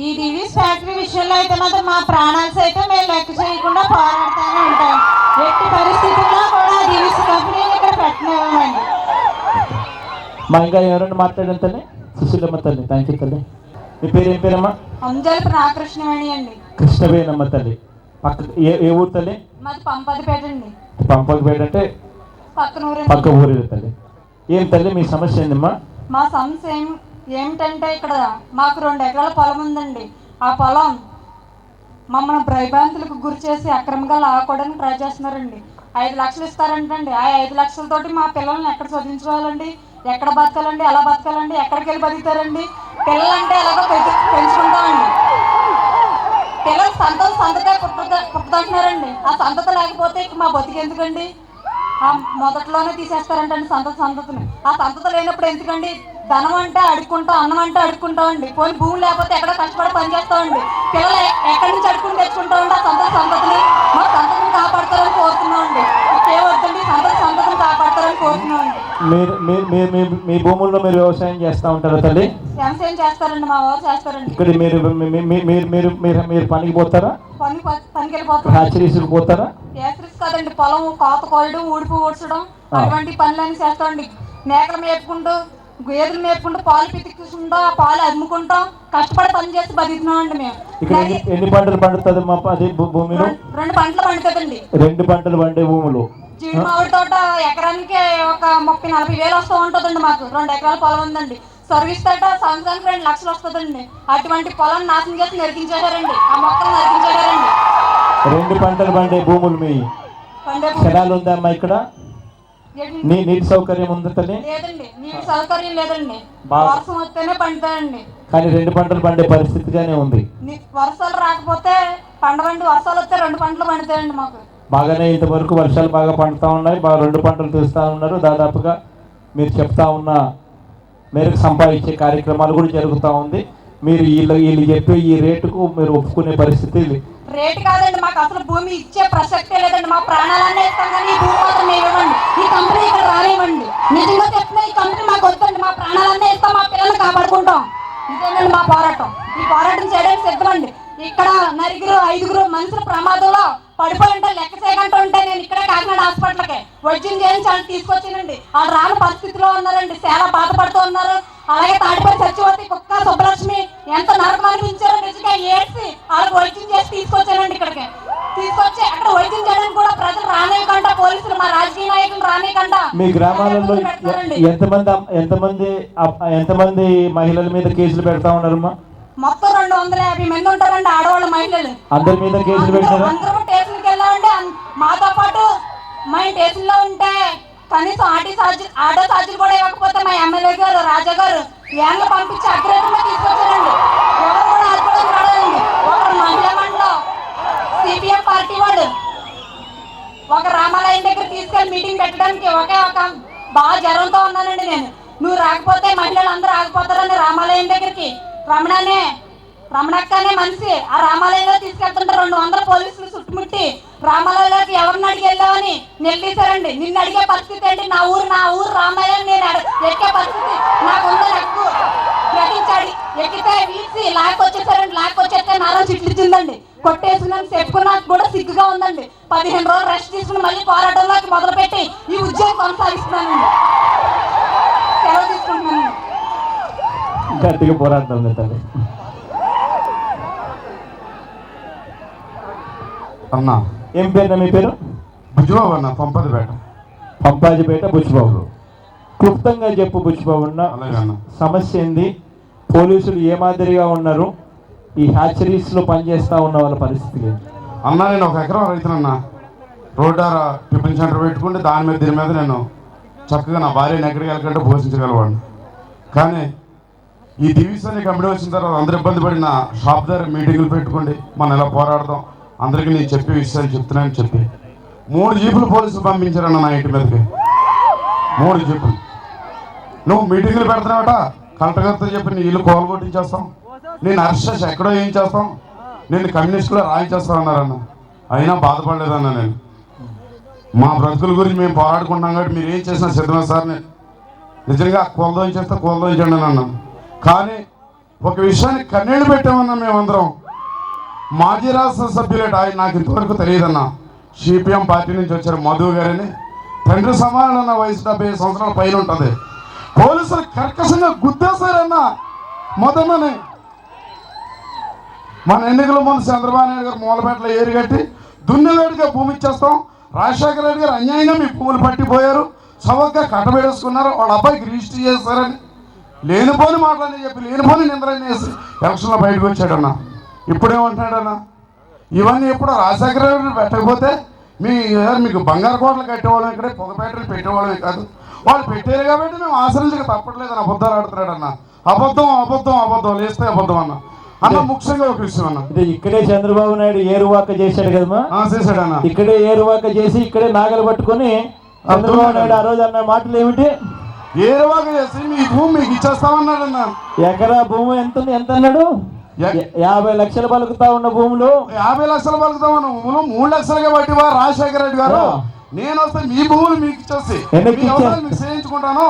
ఈ దివీస్ ఫ్యాక్టరీ విషయంలో అయితే మాత్రం మా ప్రాణాలు సైతం మేము లెక్క చేయకుండా పోరాడుతూనే ఉంటాం. ఎట్టి పరిస్థితుల్లో కూడా దివీస్ కంపెనీని ఇక్కడ పెట్టనివ్వమండి. మా ఇంకా ఎవరైనా మాట్లాడాను తల్లి? సుశీలమ్మ తల్లి, థ్యాంక్ యూ తల్లి. మీ పేరు ఏం పేరమ్మా? అంజలి రాకృష్ణవేణి అండి. కృష్ణవేణమ్మ తల్లి. పక్క ఏ ఊరు తల్లి? మాది పంపదిపేట అండి. పంపదిపేట అంటే పక్క ఊరు తల్లి. ఏం తల్లి మీ సమస్య ఏందమ్మా? మా సమస్య ఏమిటంటే ఇక్కడ మాకు 2 ఎకరాల పొలం ఉందండి. ఆ పొలం మమ్మల్ని భయభ్రాంతులకు గురి చేసి అక్రమంగా లాక్కోవడానికి ట్రై చేస్తున్నారండి. 5 లక్షలు ఇస్తారంటండి. ఆ 5 లక్షలతోటి మా పిల్లల్ని ఎక్కడ చదివించుకోవాలండి, ఎక్కడ బతకాలండి, ఎలా బతకాలండి, ఎక్కడికి వెళ్ళి బతుకుతారండి? పిల్లలంటే ఎలాగో పెంచుకుంటామండి. పిల్లలు సంతతే పుట్టుకుంటున్నారండి. ఆ సంతత లేకపోతే మా బతికి ఎందుకండి? మొదట్లోనే తీసేస్తారంటండి సంతతిని. ఆ సంతతి లేనప్పుడు ఎందుకండి? ధనం అంటే అడుక్కుంటాం, అన్నం అంటే అడుక్కుంటామండి. పోనీ భూమి లేకపోతే ఎక్కడ కష్టపడి పని చేస్తామండి. పిల్లలు ఎక్కడి నుంచి అడుక్కుని తెచ్చుకుంటామండి ఆ సంతతిని. మా సంతతిని కాపాడతారని కోరుతున్నామండి. ఇంకేవద్దండి, సంతతిని కాపాడతారని కోరుతున్నామండి. మీ భూముల్లో మీరు వ్యవసాయం చేస్తూ ఉంటారా తల్లి? వ్యవసాయం చేస్తారండి, మా వారు చేస్తారండి. ఇక్కడ మీరు పనికి పోతారా? పనికి వెళ్ళిపోతాం. హ్యాచరీస్కి పోతారా? హ్యాచరీస్ కాదండి, పొలం కోత కోయడం, ఊడిపి ఊడ్చడం అటువంటి పనులన్నీ చేస్తామండి. మేకలు మేపుకుంటూ, గేదెలు మేపుకుంటూ, పాలు పితికించుకుంటూ, ఆ పాలు అమ్ముకుంటాం, కష్టపడి పని చేసి బతుకుతున్నామండి మేము. ఇక్కడ ఎన్ని పంటలు పండుతుంది మా భూమిలో? 2 పంటలు పండుతుందండి. 2 పంటలు పండే భూములు. జీడి మామిడి తోట ఎకరానికి ఒక 30-40 వేలు వస్తూ ఉంటుందండి. మాకు 2 ఎకరాల పొలం ఉందండి. సర్వీస్ తోట సంవత్సరానికి 2 లక్షలు వస్తుందండి. అటువంటి పొలం నాశనం చేసి నరికించేశారండి, ఆ మొక్కలు నరికించేశారండి. 2 పంటలు పండే భూములు మీ క్షణాలు ఉందా అమ్మా? ఇక్కడ నీటి సౌకర్యం ఉందా తల్లి? లేదండి, నీటి సౌకర్యం లేదండి. వర్షం వస్తేనే పండుతాయండి. కానీ 2 పంటలు పండే పరిస్థితిగానే ఉంది. వర్షాలు రాకపోతే పండవండి, వర్షాలు వస్తే 2 పంటలు పండుతాయండి మాకు. బాగానే ఇంతవరకు వర్షాలు బాగా పండుతూ ఉన్నాయి, బాగా 2 పంటలు తీస్తూ ఉన్నారు. దాదాపుగా మీరు చెప్తా ఉన్న మేరకు సంపాదించే కార్యక్రమాలు కూడా జరుగుతూ ఉంది. మీరు వీళ్ళు చెప్పే ఈ రేటుకు మీరు ఒప్పుకునే పరిస్థితి? రేటు కాదండి, మాకు అసలు భూమి ఇచ్చే ప్రసక్తే లేదండి. మా ప్రాణాలన్నీ ఇస్తాం కానీ ఈ భూమి మాత్రం మేము ఇవ్వండి. ఈ కంపెనీ ఇక్కడ రానివ్వండి. నిజంగా చెప్తున్నా, ఈ కంపెనీ మాకు వద్దండి. మా ప్రాణాలన్నీ ఇస్తాం, మా పిల్లల్ని కాపాడుకుంటాం. ఇదేనండి మా పోరాటం. ఈ పోరాటం చేయడానికి సిద్ధమండి. ఇక్కడ 5 మనుషుల ప్రమాదంలో పడిపోయి ఉంటే లెక్క చేయకుండా ఉంటే నేను ఇక్కడే కాకినాడ హాస్పిటల్కి వైద్యం చేయించాలని తీసుకొచ్చానండి. వాళ్ళు రాని పరిస్థితిలో ఉన్నారండి, చాలా బాధపడుతూ ఉన్నారు. అలాగే తాడిపల్లి సత్యవతి, కుక్క సుబ్బలక్ష్మి ఎంత నరకం అనిపించారో నిజంగా ఏడ్చి వాళ్ళకి వైద్యం చేసి తీసుకొచ్చానండి. ఇక్కడికి తీసుకొచ్చి అక్కడ వైద్యం చేయడానికి కూడా ప్రజలు రానివ్వకుండా, పోలీసులు మా రాజకీయ నాయకులు రానివ్వకుండా. మీ గ్రామాలలో ఎంతమంది మహిళల మీద కేసులు పెడతా ఉన్నారమ్మా? మొత్తం 250 మంది ఉంటారండి, ఆడవాళ్ళు, మహిళలు. అందరి మీద కేసులు పెట్టారు. అందరూ స్టేషన్కి వెళ్ళామండి. మాతో పాటు మా స్టేషన్ లో ఉంటే కనీసం ఆటో ఛార్జీలు కూడా ఇవ్వకపోతే మా ఎమ్మెల్యే గారు, రాజా గారు వ్యాన్లు పంపించి అగ్రేతంగా తీసుకొచ్చారండి. ఎవరు కూడా ఆదుకోవడానికి రాలేదండి. ఒకరు మహిళా మండలం సిపిఎం పార్టీ వాడు ఒక రామాలయం దగ్గర తీసుకెళ్లి మీటింగ్ పెట్టడానికి ఒక బాగా జ్వరంతో ఉన్నానండి నేను. నువ్వు రాకపోతే మహిళలు అందరూ ఆగిపోతారని రామాలయం దగ్గరికి రమణక్కనే మనిషి ఆ రామాలయంలో తీసుకెళ్తుంటే 200 పోలీసులు చుట్టుముట్టి రామాలయంలోకి ఎవరిని అడిగి వెళ్ళావని నిలదీశారండి. నిన్ను అడిగే పరిస్థితి ఏంటి? నా ఊరు రామాలయం నేను ఎక్కే పరిస్థితి నాకుందని ఎక్కువ గ్రహించాడు. ఎక్కితే వీసి లాక్కొచ్చేసారండి. లాక్కొచ్చేస్తే నాలో చిట్లిచ్చిందండి. కొట్టేసిందని చెప్పుకున్నాక కూడా సిగ్గుగా ఉందండి. 15 రోజులు రెస్ట్ తీసుకుని మళ్ళీ పోరాటంలోకి మొదలుపెట్టి ఈ ఉద్యోగం కొనసాగిస్తున్నానండి. సెలవు తీసుకుంటున్నానండి. గట్టిగా పోరాడతాం తల్లి. అన్నా ఏం పేరు? మీ పేరు? బుజ్జిబాబు అన్న, పంపాజిపేట బుజ్జిబాబు. క్లుప్తంగా చెప్పు బుజ్జిబాబు. సమస్య ఏంది? పోలీసులు ఏ మాదిరిగా ఉన్నారు? ఈ హ్యాచరీస్లో పనిచేస్తూ ఉన్న వాళ్ళ పరిస్థితి ఏంటి? అన్నా, నేను 1 ఎకరం రైతునన్నా. రోడ్డారా టిఫిన్ సెంటర్ పెట్టుకుంటే దీని మీద నేను చక్కగా నా భార్యను ఎక్కడికి వెళ్ళకంటే పోషించగలవాడిని. కానీ ఈ డివిజన్ కంపెనీ వచ్చిన తర్వాత అందరు ఇబ్బంది పడిన షాప్ దగ్గర మీటింగులు పెట్టుకోండి, మనం ఎలా పోరాడదాం, అందరికీ నేను చెప్పే విషయాలు చెప్తున్నానని చెప్పి 3 జీపులు పోలీసులు పంపించారన్న నా ఇంటి మీదకి. 3 జీపులు. నువ్వు మీటింగులు పెడుతున్నావట, కలెక్టర్ గారితో చెప్పి నీ ఇల్లు కోలగొట్టించేస్తాం, నేను అరెస్ట్ చేసి ఎక్కడో ఏం చేస్తాం, నేను కమ్యూనిస్టులో రాయించేస్తా అన్నారన్న. అయినా బాధపడలేదన్నా. నేను మా బ్రతుకుల గురించి మేము పోరాడుకుంటున్నాం కాబట్టి మీరు ఏం చేసినా సిద్ధమే సార్, నేను నిజంగా కూలదోయించేస్తే కూలదోయించండి అని అన్నాను. కానీ ఒక విషయాన్ని కన్నీళ్ళు పెట్టామన్నా మేమందరం. మాజీ రాష్ట్ర సభ్యులేట ఆయన, నాకు ఇంతవరకు తెలియదన్నా, సిపిఎం పార్టీ నుంచి వచ్చారు మధు గారని. తండ్రి సమానన్న వయసు 75 సంవత్సరాల పైన ఉంటుంది. పోలీసులు కర్కశంగా గుద్దేశారన్నా మొదన్నని. మన ఎన్నికల ముందు చంద్రబాబు నాయుడు గారు మూలపేటలో ఏరు కట్టి దున్నివేడిగా భూమి ఇచ్చేస్తాం, రాజశేఖర రెడ్డి గారు అన్యాయంగా మీ భూములు పట్టిపోయారు, చవకగా కట్టబెడేసుకున్నారు, వాళ్ళ అబ్బాయికి రిజిస్టర్ చేస్తారని లేనిపోని మాటలని చెప్పి లేనిపోని నిందలని వేసి ఎలక్షన్లో బయటకు వచ్చాడన్నా. ఇప్పుడేమంటున్నాడన్నా, ఇవన్నీ ఎప్పుడు రాజశేఖర రెడ్డి పెట్టకపోతే మీకు బంగారు కోటలు కట్టేవాళ్ళం, ఇక్కడే పొగ బ్యాటరీలు పెట్టేవాళ్ళమే కాదు, వాళ్ళు పెట్టారు కాబట్టి మేము ఆశ్రయించక తప్పట్లేదని అబద్ధాలు ఆడుతున్నాడన్న. అబద్ధం లేస్తే అబద్ధం అన్న ముఖ్యంగా ఒక విషయం అన్న, ఇక్కడే చంద్రబాబు నాయుడు ఏరువాక చేశాడు కదమ్మా. చేశాడన్న. ఇక్కడే ఏరువాక చేసి ఇక్కడే నాగలు పట్టుకొని చంద్రబాబు నాయుడు ఆ రోజు అన్న మాటలు ఏమిటి? ఏరువాగా చేసి మీ భూమి మీకు ఇచ్చేస్తామన్నాడు అన్న. ఎకరా భూమి ఎంత అన్నాడు? 50 లక్షలు పలుకుతా ఉన్న భూములు 50 లక్షలు పలుకుతామన్న భూములు 3 లక్షలుగా పట్టివా రాజశేఖర రెడ్డి గారు. నేను వస్తే మీ భూములు మీకు ఇచ్చేసి మీకు చేయించుకుంటాను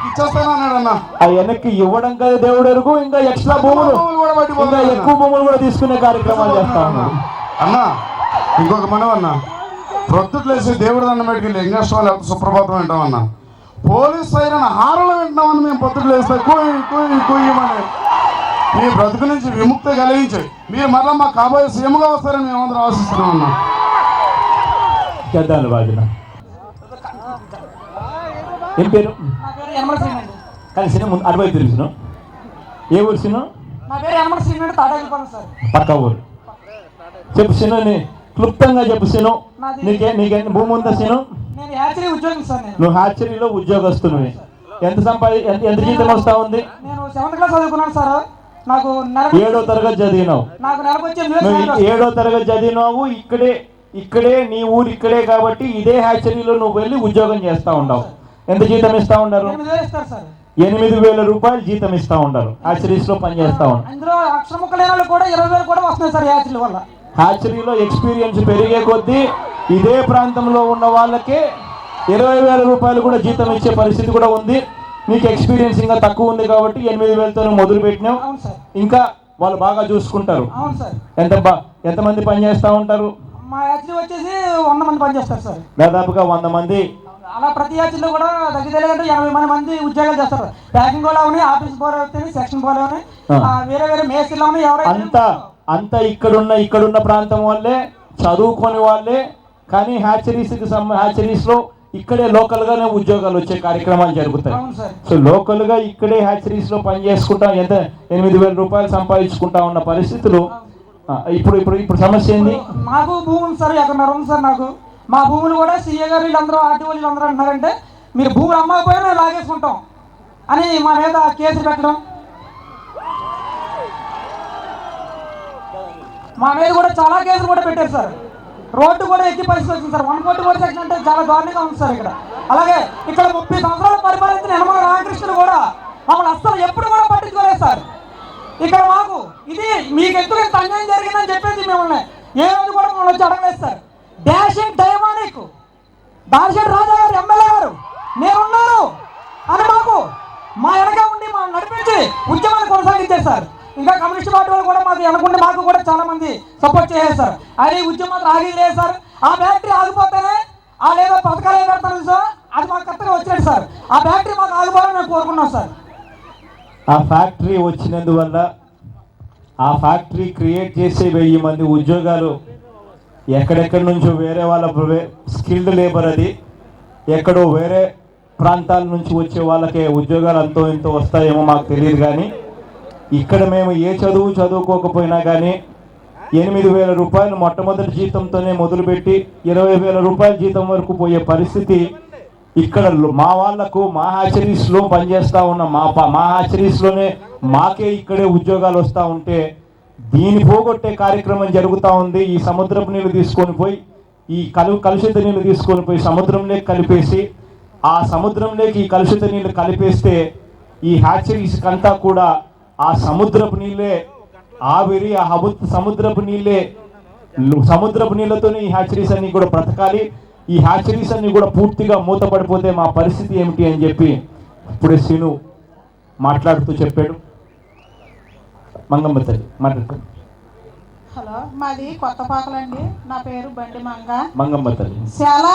ఇచ్చేస్తాను అన్నాడు అన్న. వెనక్కి ఇవ్వడం కదా దేవుడు ఎరుగు, ఇంకా ఎక్స్ట్రా భూములు కూడా ఇంకా ఎక్కువ భూములు కూడా తీసుకునే కార్యక్రమాలు చేస్తా ఉన్నాం అన్న. ఇంకొక మనం అన్న, ప్రొద్దుట్లేసి దేవుడు దండం పెట్టుకెళ్ళి లింగేశ్వరాలు ఎంత సుప్రభాతం వింటామన్నా. పోలీస్ సైరన్ హారలు వింటామని మేము పొద్దుట్లేస్తే కుయ్యమని మీ బ్రతుకు నుంచి విముక్తి కలిగించి మీరు మరలా మా కాబోయే సీఎంగా వస్తారని మేము అందరం ఆశిస్తున్నాం అన్నా. చేద్దాను బాధ్యత. ఏం పేరు? కానీ సినిమా ముందు అటువైపు తిరుగుతున్నావు. ఏ ఊరు సినిమా? పక్క ఊరు. చెప్పు సినిమాని క్లుప్తంగా చెప్పు సిను. నీకే భూమి ఉందా సిను? నువ్వు హ్యాచరీలో ఉద్యోగస్తున్నవి. ఎంత జీతం వస్తా ఉంది? 7వ తరగతి చదివినావు. 7వ తరగతి చదివినావు. ఇక్కడే నీ ఊరు ఇక్కడే కాబట్టి ఇదే హ్యాచరీలో నువ్వు వెళ్ళి ఉద్యోగం చేస్తా ఉన్నావు. ఎంత జీతం ఇస్తా ఉన్నారు? 8,000 రూపాయలు జీతం ఇస్తా ఉన్నారు. హ్యాచరీస్ లో పని చేస్తా ఉన్నారు. హ్యాచరీలో ఎక్స్పీరియన్స్ పెరిగే కొద్దీ ఇదే ప్రాంతంలో ఉన్న వాళ్ళకే 20,000 రూపాయలు కూడా జీతం ఇచ్చే పరిస్థితి కూడా ఉంది. నీకు ఎక్స్పీరియన్స్ ఇంకా తక్కువ ఉంది కాబట్టి 8,000తో మొదలు పెట్టినావు. ఇంకా వాళ్ళు బాగా చూసుకుంటారు. ఎంతమంది పని చేస్తా ఉంటారు? మా యాత్రి వచ్చేసి 100 మంది పనిచేస్తారు సార్. దాదాపుగా 100 మంది. అలా ప్రతి యాత్రిలో కూడా దగ్గర 80 మంది ఉద్యోగాలు చేస్తారు. ప్యాకింగ్ లో ఆఫీస్ బాయ్ అవుతాయి, సెక్షన్ బాయ్ అవుతాయి, వేరే మేస్త్రీలో అంతా ఇక్కడున్న ప్రాంతం వాళ్ళే, చదువుకొని వాళ్ళే. కానీ హ్యాచరీస్ లో ఇక్కడే లోకల్ గానే ఉద్యోగాలు వచ్చే కార్యక్రమాలు జరుగుతాయి. సో లోకల్ గా ఇక్కడే హ్యాచరీస్ లో పని చేసుకుంటా 8,000 రూపాయలు సంపాదించుకుంటా ఉన్న పరిస్థితులు. ఇప్పుడు సమస్య ఏంది? మాకు భూములు సార్ ఎక్కడన్నారు ఉంది సార్. నాకు మా భూములు కూడా సీఏ గారు వీళ్ళందరూ ఆర్టీఓ వీళ్ళందరూ అంటున్నారంటే మీరు భూములు అమ్మకపోయినా మేము లాగేసుకుంటాం అని మా మీద కేసులు పెట్టడం. మా మీద కూడా చాలా కేసులు కూడా పెట్టారు సార్. రోడ్డు కూడా ఎక్కి పరిస్థితి వచ్చింది సార్. 144 సెక్షన్ అంటే చాలా దారుణంగా ఉంది సార్ ఇక్కడ. అలాగే ఇక్కడ 30 సంవత్సరాలు పరిపాలించిన యనమల రామకృష్ణుడు కూడా మమ్మల్ని అస్సలు ఎప్పుడు కూడా పట్టించుకోలేదు సార్. ఇక్కడ మాకు ఇది మీకు ఎందుకు ఇంత అన్యాయం జరిగిందని చెప్పేసి మిమ్మల్ని ఏ రోజు కూడా మమ్మల్ని వచ్చి అడగలేదు సార్. డాషింగ్ డైమానిక్ దార్శన్ రాజా గారు ఎమ్మెల్యే గారు నేనున్నాను అని మాకు మా వెనక ఉండి మనం నడిపించి ఉద్యమాన్ని కొనసాగించారు సార్. ఇంకా కమ్యూనిస్ట్ పార్టీ వాళ్ళు కూడా మాకు అనుకుంటే మాకు కూడా చాలా మంది సపోర్ట్ చేశారు సార్. అది ఉద్యమాలు ఆగేది లేదు సార్. ఆ ఫ్యాక్టరీ ఆగిపోతేనే ఆ లేదా పథకాలు ఏం పెడతాను సార్, అది మాకు కరెక్ట్గా వచ్చాడు సార్. ఆ ఫ్యాక్టరీ మాకు ఆగిపోవాలని మేము కోరుకున్నాం సార్. ఆ ఫ్యాక్టరీ వచ్చినందువల్ల ఆ ఫ్యాక్టరీ క్రియేట్ చేసే 1000 మంది ఉద్యోగాలు ఎక్కడెక్కడి నుంచో వేరే వాళ్ళ స్కిల్డ్ లేబర్, అది ఎక్కడో వేరే ప్రాంతాల నుంచి వచ్చే వాళ్ళకే ఉద్యోగాలు అంతో ఇంతో వస్తాయేమో మాకు తెలియదు. కానీ ఇక్కడ మేము ఏ చదువుకోకపోయినా కానీ 8,000 రూపాయలు మొట్టమొదటి జీతంతోనే మొదలుపెట్టి 20,000 రూపాయల జీతం వరకు పోయే పరిస్థితి ఇక్కడ మా వాళ్లకు మా హ్యాచరీస్లో పనిచేస్తూ ఉన్న మా హ్యాచరీస్లోనే మాకే ఇక్కడే ఉద్యోగాలు వస్తూ ఉంటే దీన్ని పోగొట్టే కార్యక్రమం జరుగుతూ ఉంది. ఈ సముద్రపు నీళ్ళు తీసుకొని పోయి ఈ కలుషిత నీళ్ళు తీసుకొని పోయి సముద్రంలోకి కలిపేసి ఆ సముద్రంలోకి ఈ కలుషిత నీళ్ళు కలిపేస్తే ఈ హ్యాచరీస్కంతా కూడా ఆ సముద్రపు నీళ్ళే ఆవిరి, ఆ సముద్రపు నీళ్ళతోనే ఈ హ్యాచరీస్ అన్ని కూడా బ్రతకాలి. ఈ హ్యాచరీస్ అన్ని కూడా పూర్తిగా మూతపడిపోతే మా పరిస్థితి ఏమిటి అని చెప్పి ఇప్పుడే శ్రీను మాట్లాడుతూ చెప్పాడు. మంగమ్మ తల్లి మాట్లాడుతూ. హలో, మాది కొత్తపాకలండి. నా పేరు బండి మంగమ్మ తల్లి. చాలా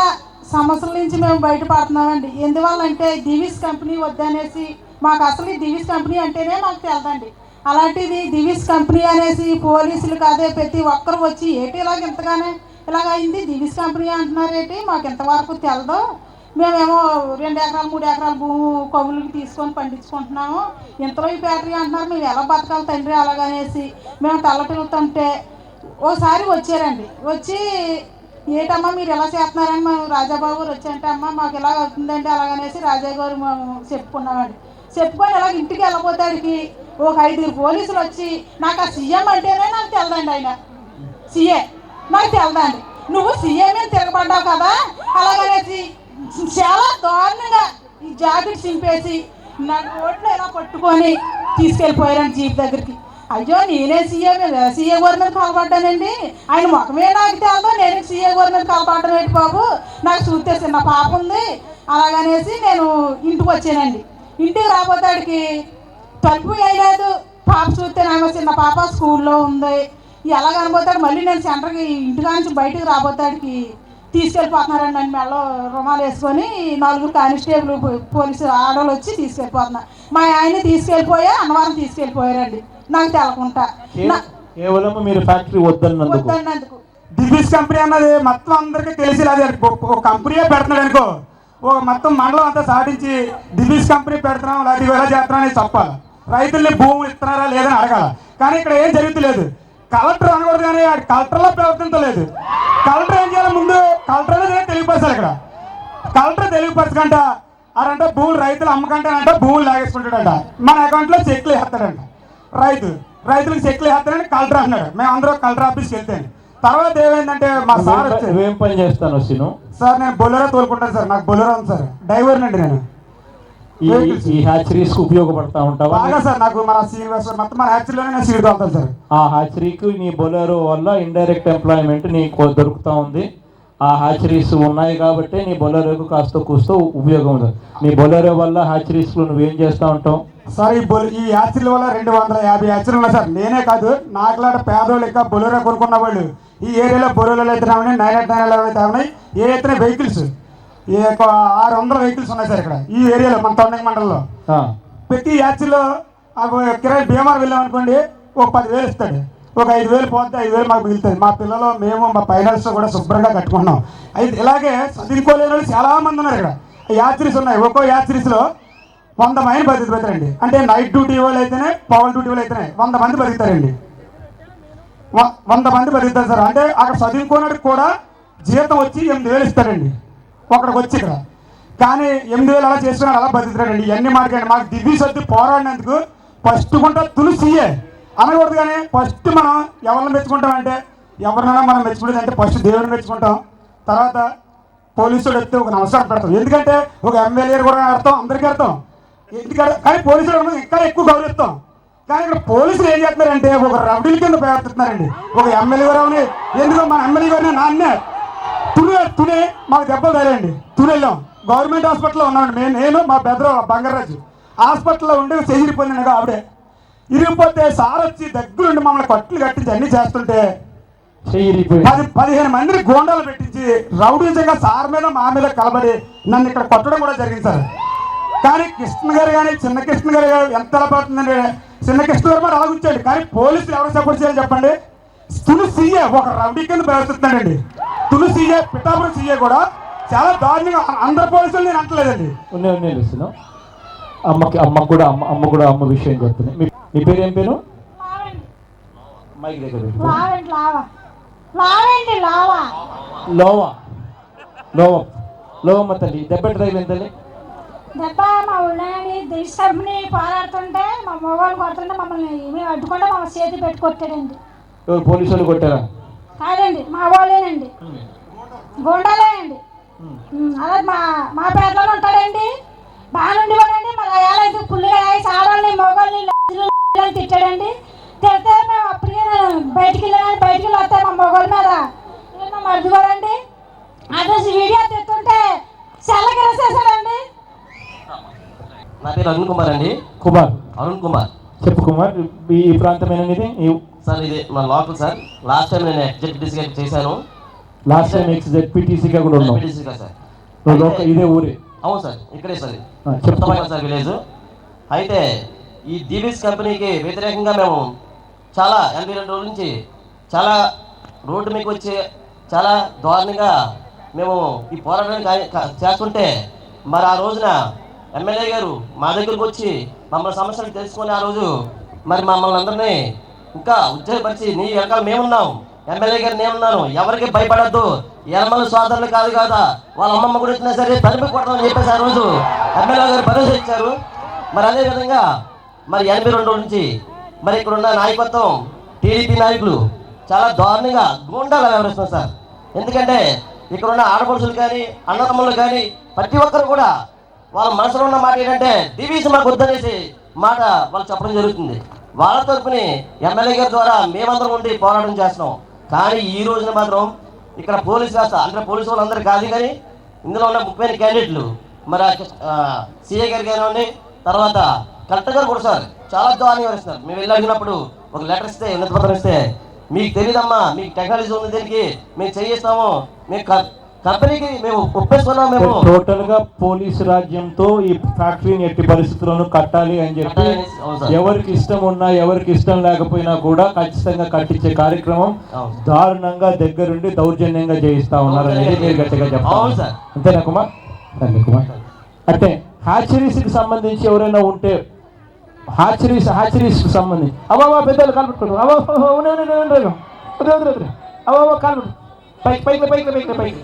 సమస్యల నుంచి మేము బయటపడుతున్నామండి. ఎందువల్లంటే దివిస్ కంపెనీ వద్దనేసి మాకు అసలు ఈ దివిస్ కంపెనీ అంటేనే మాకు తెలదండి. అలాంటిది దివిస్ కంపెనీ అనేసి పోలీసులు కాదే ప్రతి ఒక్కరు వచ్చి ఏంటి ఇలాగ అయింది దివిస్ కంపెనీ అంటున్నారు ఏంటి, మాకు ఎంతవరకు తెలదు. మేమేమో 2 ఎకరాలు 3 ఎకరాల భూమి కవులకి తీసుకొని పండించుకుంటున్నాము. ఇంతలో ఈ ఫ్యాక్టరీ అంటున్నారు, మేము ఎలా బతకాలి తండ్రి అలాగనేసి మేము తల్లపిల్లుతుంటే ఓసారి వచ్చారండి. వచ్చి ఏటమ్మా మీరు ఎలా చేస్తున్నారని మేము రాజాబాబు గారు వచ్చారంటే అమ్మ మాకు ఇలా అవుతుందంటే అలాగనేసి రాజా గారు మేము చెప్పుకున్నామండి. చెప్పుకొని ఇలాగ ఇంటికి వెళ్ళబోతాడికి ఒక 5 పోలీసులు వచ్చి నాకు ఆ సీఎం అంటేనే నాకు తెలదండి. ఆయన సీఏ నాకు తెలదండి. నువ్వు సీఏ మీద తిరగబడ్డావు కదా అలాగనేసి చాలా దారుణంగా ఈ జాకెట్ చింపేసి నా రోడ్లో ఇలా పట్టుకొని తీసుకెళ్ళిపోయారండి జీప్ దగ్గరికి. అయ్యో నేనే సీఏ గారి మీద కాల్పడ్డానండి, ఆయన ముఖమే నాకు తెలదో, నేను సీఏ గారి మీద కాల్పడ్డం ఏంటి బాబు, నాకు చూస్తే చిన్న పాప ఉంది అలాగనేసి నేను ఇంటికి వచ్చానండి. ఇంటికి రాబోతాడికి తలుపు వేయలేదు, పాప చూస్తే నాకు చిన్న పాప స్కూల్లో ఉంది, ఎలా కనబోతాడు. మళ్ళీ నేను సెంటర్కి ఇంటికా నుంచి బయటకు రాబోతాడికి తీసుకెళ్ళిపోతున్నారండి. నన్ను మెళ్ళ రుమాలు వేసుకొని 4 కానిస్టేబుల్ పోలీసు ఆడవాళ్ళు వచ్చి తీసుకెళ్ళిపోతున్నారు. మా ఆయన తీసుకెళ్ళిపోయా అన్నవరం తీసుకెళ్ళిపోయారండి నాకు తెలకుండా. కేవలం మీరు ఫ్యాక్టరీ వద్దన్నందుకు దివ్యస్ కంపెనీ అన్నది మొత్తం అందరికీ తెలిసి అది ఒక కంపెనీయే పెడుతున్నాడు అనుకో, ఒక మొత్తం మండలం అంతా సాధించి దివ్యస్ కంపెనీ పెడుతున్నాం లేదా ఇలా చేస్తున్నాం అని చెప్పాలి. రైతుల్ని భూములు ఇస్తున్నారా లేదని అడగాల. కానీ ఇక్కడ ఏం జరుగుతలేదు. కలెక్టర్ అనకూడదు కానీ కలెక్టర్లో ప్రవర్తించలేదు. కలెక్టర్ ఏం చేయాలి, ముందు కలెక్టర్ అనేది తెలియపరచాలి. ఇక్కడ కలెక్టర్ తెలియపరచకంట అరంటే భూములు రైతులు అమ్మకంటేనంట భూములు లాగేసుకుంటాడంట, మన అకౌంట్లో చెక్లు వేస్తాడంట. రైతులకు చెక్లు వేస్తాడని కలెక్టర్ అన్నాడు. మేము అందరూ కలెక్టర్ ఆఫీస్కి వెళ్తాను. తర్వాత ఏమైందంటే మా సార్ ఏం పని చేస్తాను సీను సార్, నేను బొలెరో తోలుకుంటాను సార్, నాకు బొలెరో ఉంది సార్, డ్రైవర్ నండి నేను. ఈ హ్యాచరీస్ ఉపయోగపడతా ఉంటావా? బాగా సార్, నాకు మన శ్రీనివాస్ మొత్తం మన హ్యాచరీలోనే నేను సీడ్ తోలుతాను సార్. ఆ హ్యాచరీకి నీ బొలెరో వల్ల ఇండైరెక్ట్ ఎంప్లాయ్మెంట్ నీకు దొరుకుతూ ఉంది. ఆ హ్యాచరీస్ ఉన్నాయి కాబట్టి నీ బొలెరోకు కాస్త కూస్తూ ఉపయోగం ఉంది. నీ బొలెరో వల్ల హ్యాచరీస్లో నువ్వేం చేస్తూ ఉంటావు సార్? ఈ హ్యాచరీల వల్ల 250 హ్యాచరీలు ఉన్నాయి సార్. నేనే కాదు, నాకులాంటి పేదోళ్ళు ఇంకా బొలెరో కొనుక్కున్న వాళ్ళు ఈ ఏరియాలో బొలెరోలు అయితే ఉన్నాయి, 989 అయితే ఉన్నాయి. ఏ అయితే వెహికల్స్ 600 వెహికల్స్ ఉన్నాయి సార్ ఇక్కడ ఈ ఏరియాలో మన తొండంగి మండలంలో. ప్రతి హ్యాచరీలో కిరాయి బీమార్ వెళ్ళామనుకోండి ఒక 10,000 ఇస్తాడు, ఒక 5,000 పోతే 5,000 మాకు మిగులుతుంది. మా పిల్లలు మేము మా ఫైనాన్స్ కూడా శుభ్రంగా కట్టుకున్నాం. అయితే ఇలాగే చదువుకోలేని వాళ్ళు చాలామంది ఉన్నారు ఇక్కడ. యాత్రీస్ ఉన్నాయి, ఒక్కో యాత్రీస్లో 100 మంది బతుకుతారండి. అంటే నైట్ డ్యూటీ వాళ్ళు అయితేనే పవర్ డ్యూటీ వాళ్ళు అయితేనే 100 మంది బతుకుతారండి. 100 మంది బతుకుతారు సార్. అంటే అక్కడ చదువుకోవడానికి కూడా జీతం వచ్చి 8,000 ఇస్తారండి ఒకడికి వచ్చి ఇక్కడ. కానీ 8,000 అలా చేసుకున్నాడు, అలా బతుకుతారండి. ఇవన్నీ మాట్లాడండి. మాకు దివ్య సర్ది పోరాడినందుకు ఫస్ట్ గుంట తులసియే అనకూడదు. కానీ ఫస్ట్ మనం ఎవరిని మెచ్చుకుంటామంటే, ఎవరినైనా మనం మెచ్చుకుంటుంది అంటే ఫస్ట్ దేవుడిని మెచ్చుకుంటాం, తర్వాత పోలీసుడు వస్తే ఒక నమస్కారం పెడతాం. ఎందుకంటే ఒక ఎమ్మెల్యే కూడా అర్థం అందరికీ అర్థం. ఎందుకంటే కానీ పోలీసులు ఇంకా ఎక్కువ గౌరవిస్తాం. కానీ ఇక్కడ పోలీసులు ఏం చేస్తున్నారంటే ఒక రౌడీల కింద ప్రవర్తిస్తున్నారండి. ఒక ఎమ్మెల్యే గారు ఎందుకో మన ఎమ్మెల్యే గారిని నాన్నే తునే మాకు దెబ్బలు తగలండి. తుని వెళ్ళాం, గవర్నమెంట్ హాస్పిటల్లో ఉన్నామండి. నేను మా బెదరు బంగారాజు హాస్పిటల్లో ఉండి చేసిపోయింది. ఆవిడే ఇరిగిపోతే సార్ వచ్చి దగ్గరుండి మమ్మల్ని కట్లు కట్టించి అన్ని చేస్తుంటే 15 మందిని గోండాలు పెట్టించి రౌడీజంగా సార్ మీద మా మీద కలబడి నన్ను ఇక్కడ కొట్టడం కూడా జరిగింది సార్. కానీ కృష్ణ గారు కానీ చిన్న కృష్ణ గారు ఎంత ఎలా పడుతుందండి, చిన్న కృష్ణ గారు మరి ఆగుంచాడు. కానీ పోలీసులు ఎవరు సపోర్ట్ చేయాలి చెప్పండి? తుని సీఏ ఒక రౌడీ కింద ప్రవర్తిస్తున్నాడండి. తుని సీఏ పిఠాపురం సీఏ కూడా చాలా దారుణంగా, అందరు పోలీసులు నేను అంటలేదండి. అమ్మ విషయం చెప్తున్నాయి. నీ పేరు ఏం పేరు? మైక్ దగ్గర లోవమ్మ తల్లి. దెబ్బ డ్రైవ్ తల్లి దెబ్బ మా ఊళ్ళోని దిశని పోరాడుతుంటే మా మొగోళ్ళు కొడుతుంటే మమ్మల్ని మేము అడ్డుకుంటే మమ్మల్ని చేతి పెట్టి కొట్టాడండి. ఎవరు పోలీసు వాళ్ళు కొట్టారా? కాదండి, మా వాళ్ళేనండి, గుండాలేనండి. అదే మా పేదలో ఉంటాడండి, బాగా ఉండేవాడండి. మరి ఎలా పుల్లిగా ఆడవాళ్ళని మొగోళ్ళని తిట్టాడండి. తిడితే మేము అప్పటికే బయటికి వెళ్ళి వస్తే మా మొగోళ్ళ మీద మా మర్దుకోరండి. అదే వీడియో తిట్టుంటే చల్లకి రాసేసాడండి. నా పేరు అరుణ్ కుమార్ అండి. అరుణ్ కుమార్. చెప్పు కుమార్, ఈ ప్రాంతమేనది సార్? ఇది మన లోకల్ సార్. లాస్ట్ టైం నేను ఎగ్జిక్యూటివ్గా చేశాను. లాస్ట్ టైం ఎగ్జిక్యూటివ్గా కూడా ఉన్నాం సార్. ఇదే ఊరే? అవును సార్, ఇక్కడే సార్, చెప్తాం సార్ విలేజ్. అయితే ఈ దివ్యస్ కంపెనీకి వ్యతిరేకంగా మేము చాలా 82 రోజుల నుంచి చాలా రోడ్డు మీకు వచ్చి చాలా దారుణంగా మేము ఈ పోరాటాన్ని చేస్తుంటే, మరి ఆ రోజున ఎమ్మెల్యే గారు మా దగ్గరకు వచ్చి మమ్మల్ని సమస్యలు తెలుసుకొని ఆ రోజు మరి మమ్మల్ని అందరినీ ఇంకా ఉద్యోగపరిచి నీ వెనకాల మేమున్నాం, ఎమ్మెల్యే గారు నేనున్నాను, ఎవరికి భయపడద్దు, ఎనమల సోదరులు కాదు కదా, వాళ్ళ అమ్మమ్మ కూడా వచ్చినా సరే తరిమి కొడతామని చెప్పేసి ఆ రోజు ఎమ్మెల్యే గారు భరోసా ఇచ్చారు. మరి అదేవిధంగా మరి 82 రోజుల నుంచి మరి ఇక్కడ ఉన్న నాయకత్వం టీడీపీ నాయకులు చాలా దారుణంగా గూండాలు వ్యవహరిస్తున్నారు సార్. ఎందుకంటే ఇక్కడ ఉన్న ఆడపడుచులు కానీ అన్నదమ్ములు కానీ ప్రతి ఒక్కరు కూడా వాళ్ళ మనసులో ఉన్న మాట ఏంటంటే దివీస్ మాకు వద్దనేసి మాట వాళ్ళు చెప్పడం జరుగుతుంది. వాళ్ళ తరపుని ఎమ్మెల్యే గారి ద్వారా మేమందరం ఉండి పోరాటం చేస్తున్నాం. కానీ ఈ రోజున మాత్రం ఇక్కడ పోలీసు వ్యవస్థ అంటే పోలీసు వాళ్ళందరూ కాదు, కానీ ఇందులో ఉన్న ముఖ్యమైన క్యాండిడేట్లు మరి సిఐ గారు కానివ్వండి, తర్వాత కలెక్టర్ గారు కూడా సార్ చాలా దారుణంగా వివరిస్తున్నారు. మేము వెళ్ళి అడిగినప్పుడు ఒక లెటర్ ఇస్తే, ఉన్నత పత్రం ఇస్తే, మీకు తెలియదమ్మా, మీకు టెక్నాలజీ ఉంది, దీనికి మేము చేయిస్తాము, మేము కంపెనీకి మేము ఒప్పేసుకున్నాం. మేము టోటల్ గా పోలీసు రాజ్యంతో ఈ ఫ్యాక్టరీని ఎట్టి పరిస్థితుల్లోనూ కట్టాలి అని చెప్పి ఎవరికి ఇష్టం ఉన్నా ఎవరికి ఇష్టం లేకపోయినా కూడా ఖచ్చితంగా కట్టించే కార్యక్రమం దారుణంగా దగ్గరుండి దౌర్జన్యంగా చేయిస్తా ఉన్నారు అనేది మీరు గట్టిగా చెప్పాలి సార్. అంతేనా కుమార్? అంటే హ్యాచరీస్కి సంబంధించి ఎవరైనా ఉంటే హ్యాచరీస్కి సంబంధించి అవ్వ పెద్దలు కాల్పెట్టుకోరు అవ్వ కాల్పెట్టు పైకి పైకి పైకి పైకి పైకి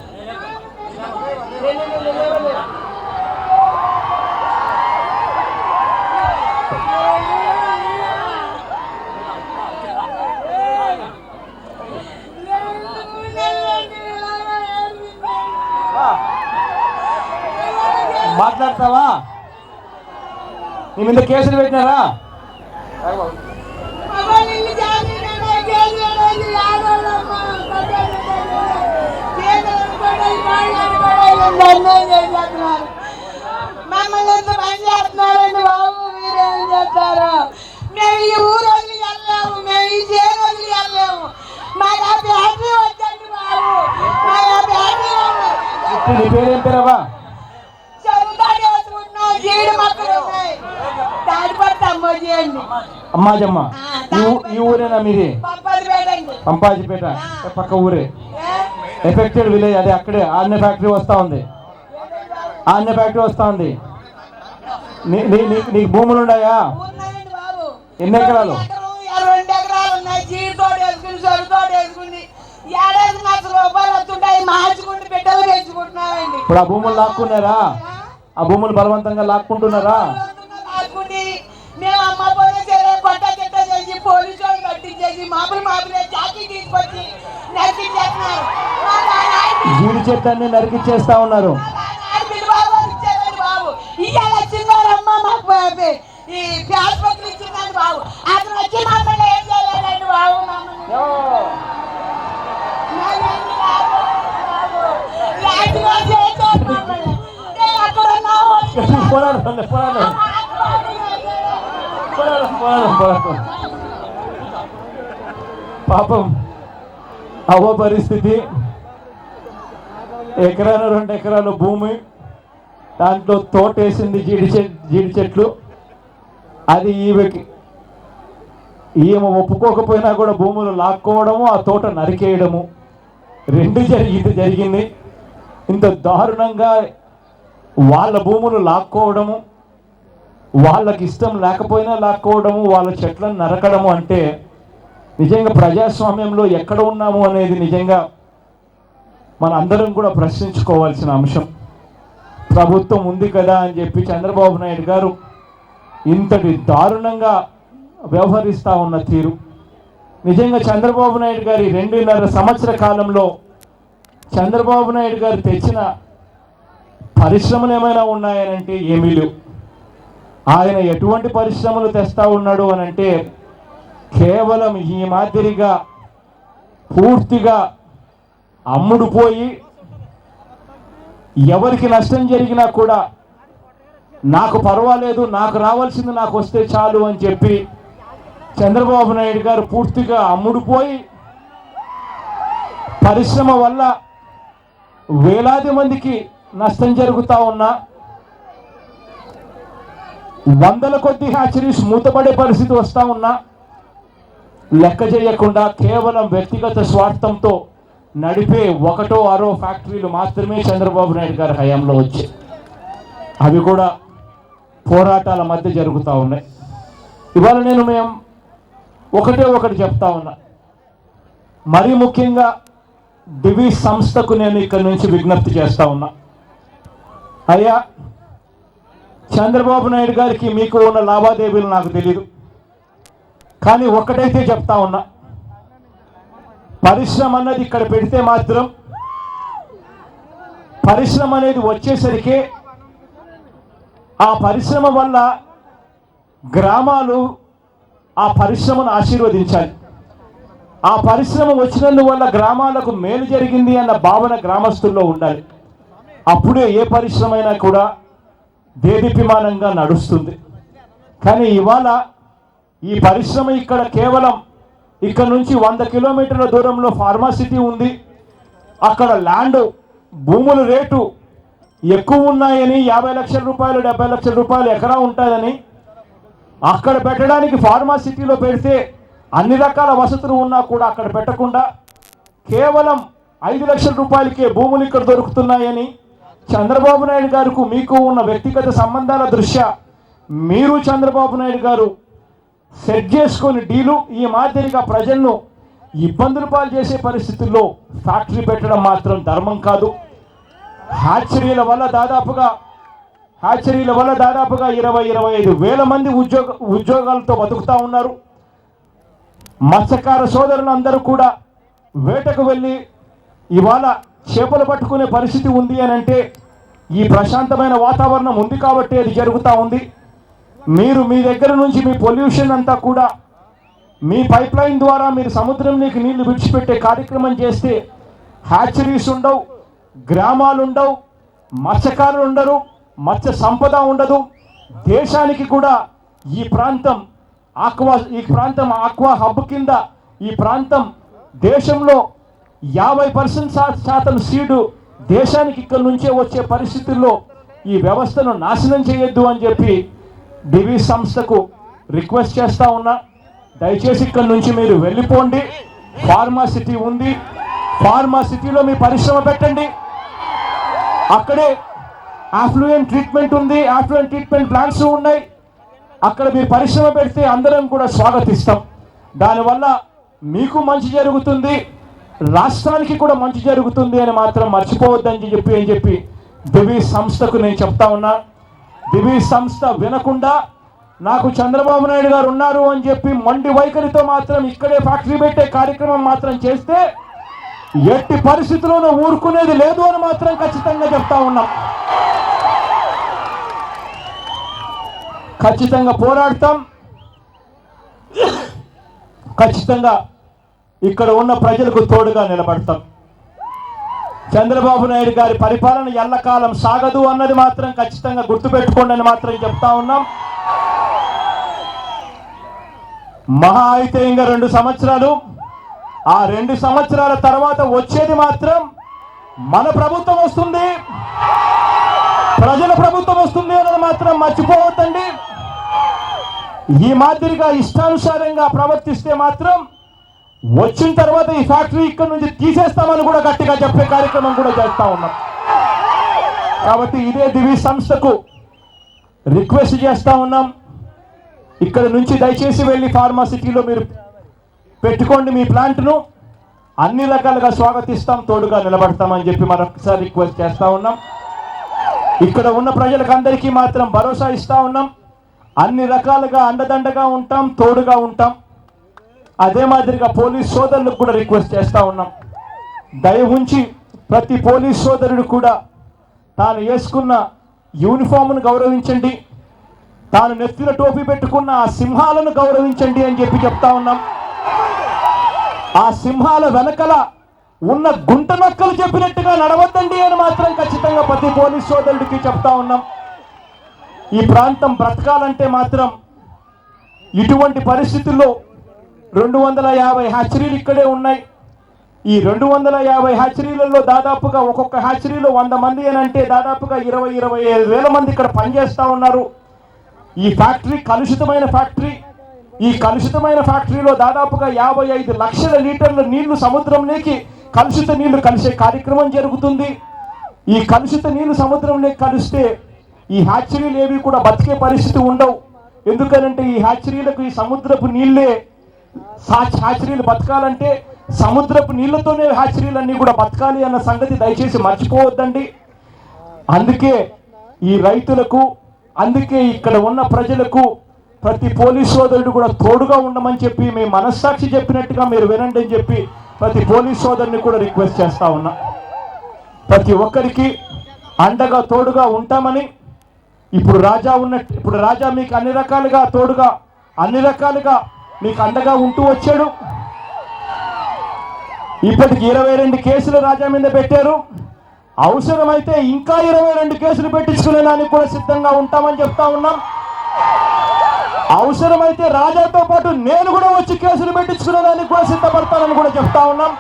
మాట్లాడతావా? నీ మీద కేసులు పెట్టినారా? మమ్మల్ని ఎంత పని చేస్తున్నారండి బాబు, మీరేం చేస్తారు? మేము ఈ ఊరు వదిలి వెళ్ళాము, మేము ఈ చేరు వదిలి వెళ్ళాము. మాకు ఆ ఫ్యాక్టరీ వచ్చండి బాబు, మాకు ఆ ఫ్యాక్టరీ. నీ పేరేం పేరవా? చదువుతాడు వేసుకుంటున్నాం, జీడి మొక్కలు ఉన్నాయి, తాడిపట్టు అమ్మోజీ అండి. అమ్మాజమ్మ ఈ ఊరేనా మీది? పంపాదిపేట అండి. పంపాజిపేట పక్క ఊరే. ఎఫెక్టెడ్ విలేజ్ అదే, అక్కడే ఆర్నే ఫ్యాక్టరీ వస్తూ ఉంది. ఆర్నే ఫ్యాక్టరీ వస్తూ ఉంది. నీకు భూములు ఉన్నాయా? ఉన్నాయండి బాబు. ఎన్ని ఎకరాలు? 2 ఎకరాలు ఉన్నాయి. జీడితోటి వేసుకుని సరుతోటి వేసుకుని ఏడాది ₹1,00,000 వస్తుంటాయి. మార్చుకుంటూ బిడ్డలు పెంచుకుంటున్నామండి. ఇప్పుడు ఆ భూములు లాక్కున్నారా? ఆ భూములు బలవంతంగా లాక్కుంటున్నారా? లాక్కుని మేము అమ్మ పోయిన సరే కొట్ట చెట్ట చేసి పోలీసు వాళ్ళు కట్టించేసి మాపులే చాకీ తీసుకొచ్చి నరికించేస్తున్నారు. జీడి చెట్లన్నీ నరికిచ్చేస్తా ఉన్నారు. బాబు ఇవాళ వచ్చిందారమ్మ మాకు ఈ హాస్పిటల్ ఇచ్చిందండి బాబు. అతను వచ్చి మమ్మల్ని ఏం చేయలేదండి బాబు. పాపం అవ్వ పరిస్థితి, ఎకరాలు 2 ఎకరాల భూమి, దాంట్లో తోటేసింది జీడి చెట్లు. అది ఈమె ఒప్పుకోకపోయినా కూడా భూములు లాక్కోవడము, ఆ తోట నరికేయడము 2 జరిగింది. ఇంత దారుణంగా వాళ్ళ భూములు లాక్కోవడము, వాళ్ళకి ఇష్టం లేకపోయినా లాక్కోవడము, వాళ్ళ చెట్లను నరకడము అంటే నిజంగా ప్రజాస్వామ్యంలో ఎక్కడ ఉన్నాము అనేది నిజంగా మన అందరం కూడా ప్రశ్నించుకోవాల్సిన అంశం. ప్రభుత్వం ఉంది కదా అని చెప్పి చంద్రబాబు నాయుడు గారు ఇంతటి దారుణంగా వ్యవహరిస్తూ ఉన్న తీరు నిజంగా చంద్రబాబు నాయుడు గారి 2.5 సంవత్సర కాలంలో చంద్రబాబు నాయుడు గారు తెచ్చిన పరిశ్రమలు ఏమైనా ఉన్నాయనంటే ఏమీ లేవు. ఆయన ఎటువంటి పరిశ్రమలు తెస్తా ఉన్నాడు అని అంటే కేవలం ఈ మాదిరిగా పూర్తిగా అమ్ముడుపోయి ఎవరికి నష్టం జరిగినా కూడా నాకు పర్వాలేదు, నాకు రావాల్సింది నాకు వస్తే చాలు అని చెప్పి చంద్రబాబు నాయుడు గారు పూర్తిగా అమ్ముడుపోయి పరిశ్రమ వల్ల వేలాది మందికి నష్టం జరుగుతూ ఉన్నా, వందల కొద్ది హ్యాచరీస్ మూతపడే పరిస్థితి వస్తూ ఉన్నా లెక్క చేయకుండా కేవలం వ్యక్తిగత స్వార్థంతో నడిపే 1, 6 ఫ్యాక్టరీలు మాత్రమే చంద్రబాబు నాయుడు గారి హయాంలో వచ్చాయి. అవి కూడా పోరాటాల మధ్య జరుగుతూ ఉన్నాయి. ఇవాళ మేము ఒకటి చెప్తా ఉన్నా. మరీ ముఖ్యంగా డివిస్ సంస్థకు నేను ఇక్కడి నుంచి విజ్ఞప్తి చేస్తా ఉన్నా. అయ్యా, చంద్రబాబు నాయుడు గారికి మీకు ఉన్న లావాదేవీలు నాకు తెలియదు, కానీ ఒక్కటైతే చెప్తా ఉన్నా, పరిశ్రమ అన్నది ఇక్కడ పెడితే మాత్రం పరిశ్రమ అనేది వచ్చేసరికి ఆ పరిశ్రమ వల్ల గ్రామాలు ఆ పరిశ్రమను ఆశీర్వదించాలి. ఆ పరిశ్రమ వచ్చినందువల్ల గ్రామాలకు మేలు జరిగింది అన్న భావన గ్రామస్తుల్లో ఉండాలి. అప్పుడే ఏ పరిశ్రమ అయినా కూడా దేదీప్యమానంగా నడుస్తుంది. కానీ ఇవాళ ఈ పరిశ్రమ ఇక్కడ కేవలం ఇక్కడ నుంచి 100 కిలోమీటర్ల దూరంలో ఫార్మాసిటీ ఉంది. అక్కడ ల్యాండ్ భూముల రేటు ఎక్కువ ఉన్నాయని 50 లక్షల రూపాయలు 70 లక్షల రూపాయలు ఎకరా ఉంటుందని అక్కడ పెట్టడానికి ఫార్మాసిటీలో పెడితే అన్ని రకాల వసతులు ఉన్నా కూడా అక్కడ పెట్టకుండా కేవలం 5 లక్షల రూపాయలకే భూములు ఇక్కడ దొరుకుతున్నాయని చంద్రబాబు నాయుడు గారికి మీకు ఉన్న వ్యక్తిగత సంబంధాల దృష్ట్యా మీరు చంద్రబాబు నాయుడు గారు సెట్ చేసుకొని డీలు ఈ మాదిరిగా ప్రజలను ఇబ్బందులు పాలు చేసే పరిస్థితుల్లో ఫ్యాక్టరీ పెట్టడం మాత్రం ధర్మం కాదు. హ్యాచరీల వల్ల దాదాపుగా 20-25 వేల మంది ఉద్యోగాలతో బతుకుతూ ఉన్నారు. మత్స్యకార సోదరులందరూ కూడా వేటకు వెళ్ళి ఇవాళ చేపలు పట్టుకునే పరిస్థితి ఉంది అని అంటే ఈ ప్రశాంతమైన వాతావరణం ఉంది కాబట్టి అది జరుగుతూ ఉంది. మీరు మీ దగ్గర నుంచి మీ పొల్యూషన్ అంతా కూడా మీ పైప్ లైన్ ద్వారా మీరు సముద్రంలోకి నీళ్లు విడిచిపెట్టే కార్యక్రమం చేస్తే హ్యాచరీస్ ఉండవు, గ్రామాలు ఉండవు, మత్స్యకారులు ఉండరు, మత్స్య సంపద ఉండదు. దేశానికి కూడా ఈ ప్రాంతం ఆక్వా హబ్ కింద ఈ ప్రాంతం దేశంలో 50% సీడు దేశానికి ఇక్కడ నుంచే వచ్చే పరిస్థితుల్లో ఈ వ్యవస్థను నాశనం చేయొద్దు అని చెప్పి డివి సంస్థకు రిక్వెస్ట్ చేస్తూ ఉన్నా. దయచేసి ఇక్కడ నుంచి మీరు వెళ్ళిపోండి. ఫార్మాసిటీ ఉంది, ఫార్మాసిటీలో మీ పరిశ్రమ పెట్టండి. అక్కడే ఆఫ్లూయెంట్ ట్రీట్మెంట్ ఉంది, ఆఫ్లూయెంట్ ట్రీట్మెంట్ ప్లాంట్స్ ఉన్నాయి. అక్కడ మీరు పరిశ్రమ పెడితే అందరం కూడా స్వాగతిస్తాం. దానివల్ల మీకు మంచి జరుగుతుంది, రాష్ట్రానికి కూడా మంచి జరుగుతుంది అని మాత్రం మర్చిపోవద్దని చెప్పి దివి సంస్థకు నేను చెప్తా ఉన్నా. దివి సంస్థ వినకుండా నాకు చంద్రబాబు నాయుడు గారు ఉన్నారు అని చెప్పి మొండి వైఖరితో మాత్రం ఇక్కడే ఫ్యాక్టరీ పెట్టే కార్యక్రమం మాత్రం చేస్తే ఎట్టి పరిస్థితుల్లోనూ ఊరుకునేది లేదు అని మాత్రం ఖచ్చితంగా చెప్తా ఉన్నాం. ఖచ్చితంగా పోరాడతాం. ఖచ్చితంగా ఇక్కడ ఉన్న ప్రజలకు తోడుగా నిలబడతాం. చంద్రబాబు నాయుడు గారి పరిపాలన ఎల్లకాలం సాగదు అన్నది మాత్రం ఖచ్చితంగా గుర్తుపెట్టుకోండి అని మాత్రం చెప్తా ఉన్నాం. మహా అయితే ఇంకా 2 సంవత్సరాలు, ఆ 2 సంవత్సరాల తర్వాత వచ్చేది మాత్రం మన ప్రభుత్వం వస్తుంది, ప్రజల ప్రభుత్వం వస్తుంది అన్నది మాత్రం మర్చిపోవద్దండి. ఈ మాదిరిగా ఇష్టానుసారంగా ప్రవర్తిస్తే మాత్రం వచ్చిన తర్వాత ఈ ఫ్యాక్టరీ ఇక్కడ నుంచి తీసేస్తామని కూడా గట్టిగా చెప్పే కార్యక్రమం కూడా చేస్తా ఉన్నాం. కాబట్టి ఇదే దివి సంస్థకు రిక్వెస్ట్ చేస్తా ఉన్నాం. ఇక్కడ నుంచి దయచేసి వెళ్ళి ఫార్మాసిటీలో మీరు పెట్టుకోండి మీ ప్లాంట్ను. అన్ని రకాలుగా స్వాగతిస్తాం, తోడుగా నిలబడతామని చెప్పి మరొకసారి రిక్వెస్ట్ చేస్తా ఉన్నాం. ఇక్కడ ఉన్న ప్రజలకు అందరికీ మాత్రం భరోసా ఇస్తా ఉన్నాం. అన్ని రకాలుగా అండదండగా ఉంటాం, తోడుగా ఉంటాం. అదే మాదిరిగా పోలీస్ సోదరులకు కూడా రిక్వెస్ట్ చేస్తూ ఉన్నాం. దయ ఉంచి ప్రతి పోలీస్ సోదరుడు కూడా తాను వేసుకున్న యూనిఫామ్ను గౌరవించండి, తాను నెత్తిన టోపీ పెట్టుకున్న ఆ సింహాలను గౌరవించండి అని చెప్పి చెప్తా ఉన్నాం. ఆ సింహాల వెనకల ఉన్న గుంట నక్కలు చెప్పినట్టుగా నడవద్దండి అని మాత్రం ఖచ్చితంగా ప్రతి పోలీస్ సోదరుడికి చెప్తా ఉన్నాం. ఈ ప్రాంతం బ్రతకాలంటే మాత్రం ఇటువంటి పరిస్థితుల్లో 250 హ్యాచరీలు ఇక్కడే ఉన్నాయి. ఈ 250 హ్యాచరీలలో దాదాపుగా ఒక్కొక్క హ్యాచరీలో 100 మంది అని అంటే దాదాపుగా 20-25 వేల మంది ఇక్కడ పనిచేస్తూ ఉన్నారు. ఈ ఫ్యాక్టరీ కలుషితమైన ఫ్యాక్టరీ. ఈ కలుషితమైన ఫ్యాక్టరీలో దాదాపుగా 55 లక్షల లీటర్ల నీళ్లు సముద్రంలోకి కలుషిత నీళ్లు కలిసే కార్యక్రమం జరుగుతుంది. ఈ కలుషిత నీళ్లు సముద్రంలోకి కలిస్తే ఈ హ్యాచరీలు ఏవి కూడా బతికే పరిస్థితి ఉండవు. ఎందుకనంటే ఈ హ్యాచరీలకు ఈ సముద్రపు నీళ్ళే, హ్యాచరీలు బతకాలంటే సముద్రపు నీళ్లతోనే హ్యాచరీలన్నీ కూడా బతకాలి అన్న సంగతి దయచేసి మర్చిపోవద్దండి. అందుకే ఈ రైతులకు, అందుకే ఇక్కడ ఉన్న ప్రజలకు ప్రతి పోలీస్ సోదరుడు కూడా తోడుగా ఉండమని చెప్పి మీ మనస్సాక్షి చెప్పినట్టుగా మీరు వినండి అని చెప్పి ప్రతి పోలీస్ సోదరుని కూడా రిక్వెస్ట్ చేస్తా ఉన్నా. ప్రతి ఒక్కరికి అండగా తోడుగా ఉంటామని, ఇప్పుడు రాజా మీకు అన్ని రకాలుగా తోడుగా అన్ని రకాలుగా మీకు అండగా ఉంటూ వచ్చాడు. ఇప్పటికి 22 కేసులు రాజా మీద పెట్టారు. అవసరమైతే ఇంకా 22 కేసులు పెట్టించుకునే దానికి కూడా సిద్ధంగా ఉంటామని చెప్తా ఉన్నాం. అవసరమైతే రాజాతో పాటు నేను కూడా వచ్చి కేసులు పెట్టించుకునే దానికి కూడా సిద్ధపడతానని కూడా చెప్తా ఉన్నాం.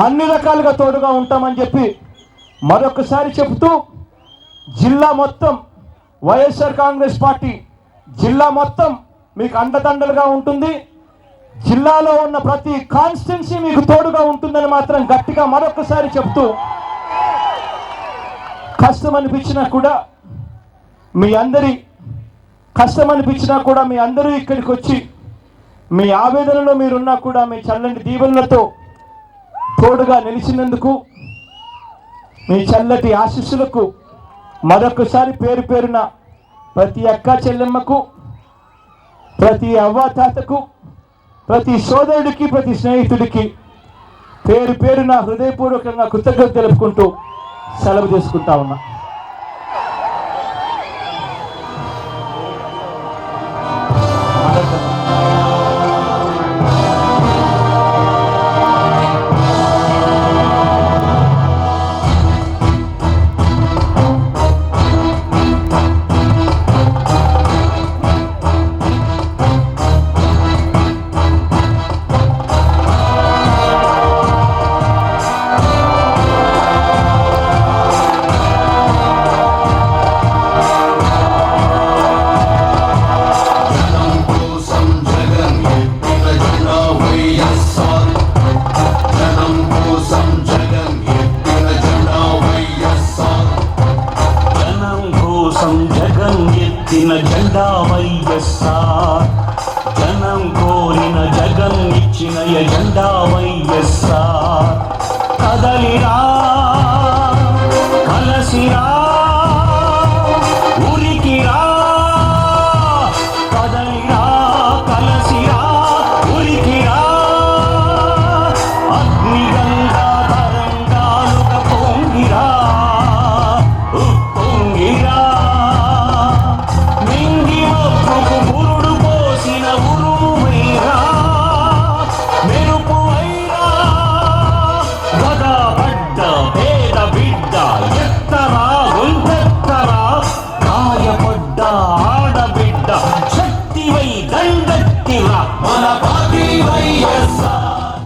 అన్ని రకాలుగా తోడుగా ఉంటామని చెప్పి మరొకసారి చెబుతూ, జిల్లా మొత్తం వైఎస్ఆర్ కాంగ్రెస్ పార్టీ జిల్లా మొత్తం మీకు అండదండలుగా ఉంటుంది. జిల్లాలో ఉన్న ప్రతి కాన్స్టిట్యున్సీ మీకు తోడుగా ఉంటుందని మాత్రం గట్టిగా మరొకసారి చెప్తూ, కష్టం అనిపించినా కూడా మీ అందరూ ఇక్కడికి వచ్చి మీ ఆవేదనలో మీరున్నా కూడా మీ చల్లని దీవెనలతో తోడుగా నిలిచినందుకు, మీ చల్లటి ఆశీస్సులకు మరొకసారి పేరు పేరున ప్రతి అక్క చెల్లెమ్మకు, ప్రతి అవ్వాతాతకు, ప్రతి సోదరుడికి, ప్రతి స్నేహితుడికి పేరు పేరున హృదయపూర్వకంగా కృతజ్ఞత తెలుపుకుంటూ సెలవు తీసుకుంటా ఉన్నా. జెండా వైఎస్ఆర్, జనం కోరిన జగన్ ఇచ్చిన ఎజెండా వైఎస్ఆర్. కదలిరా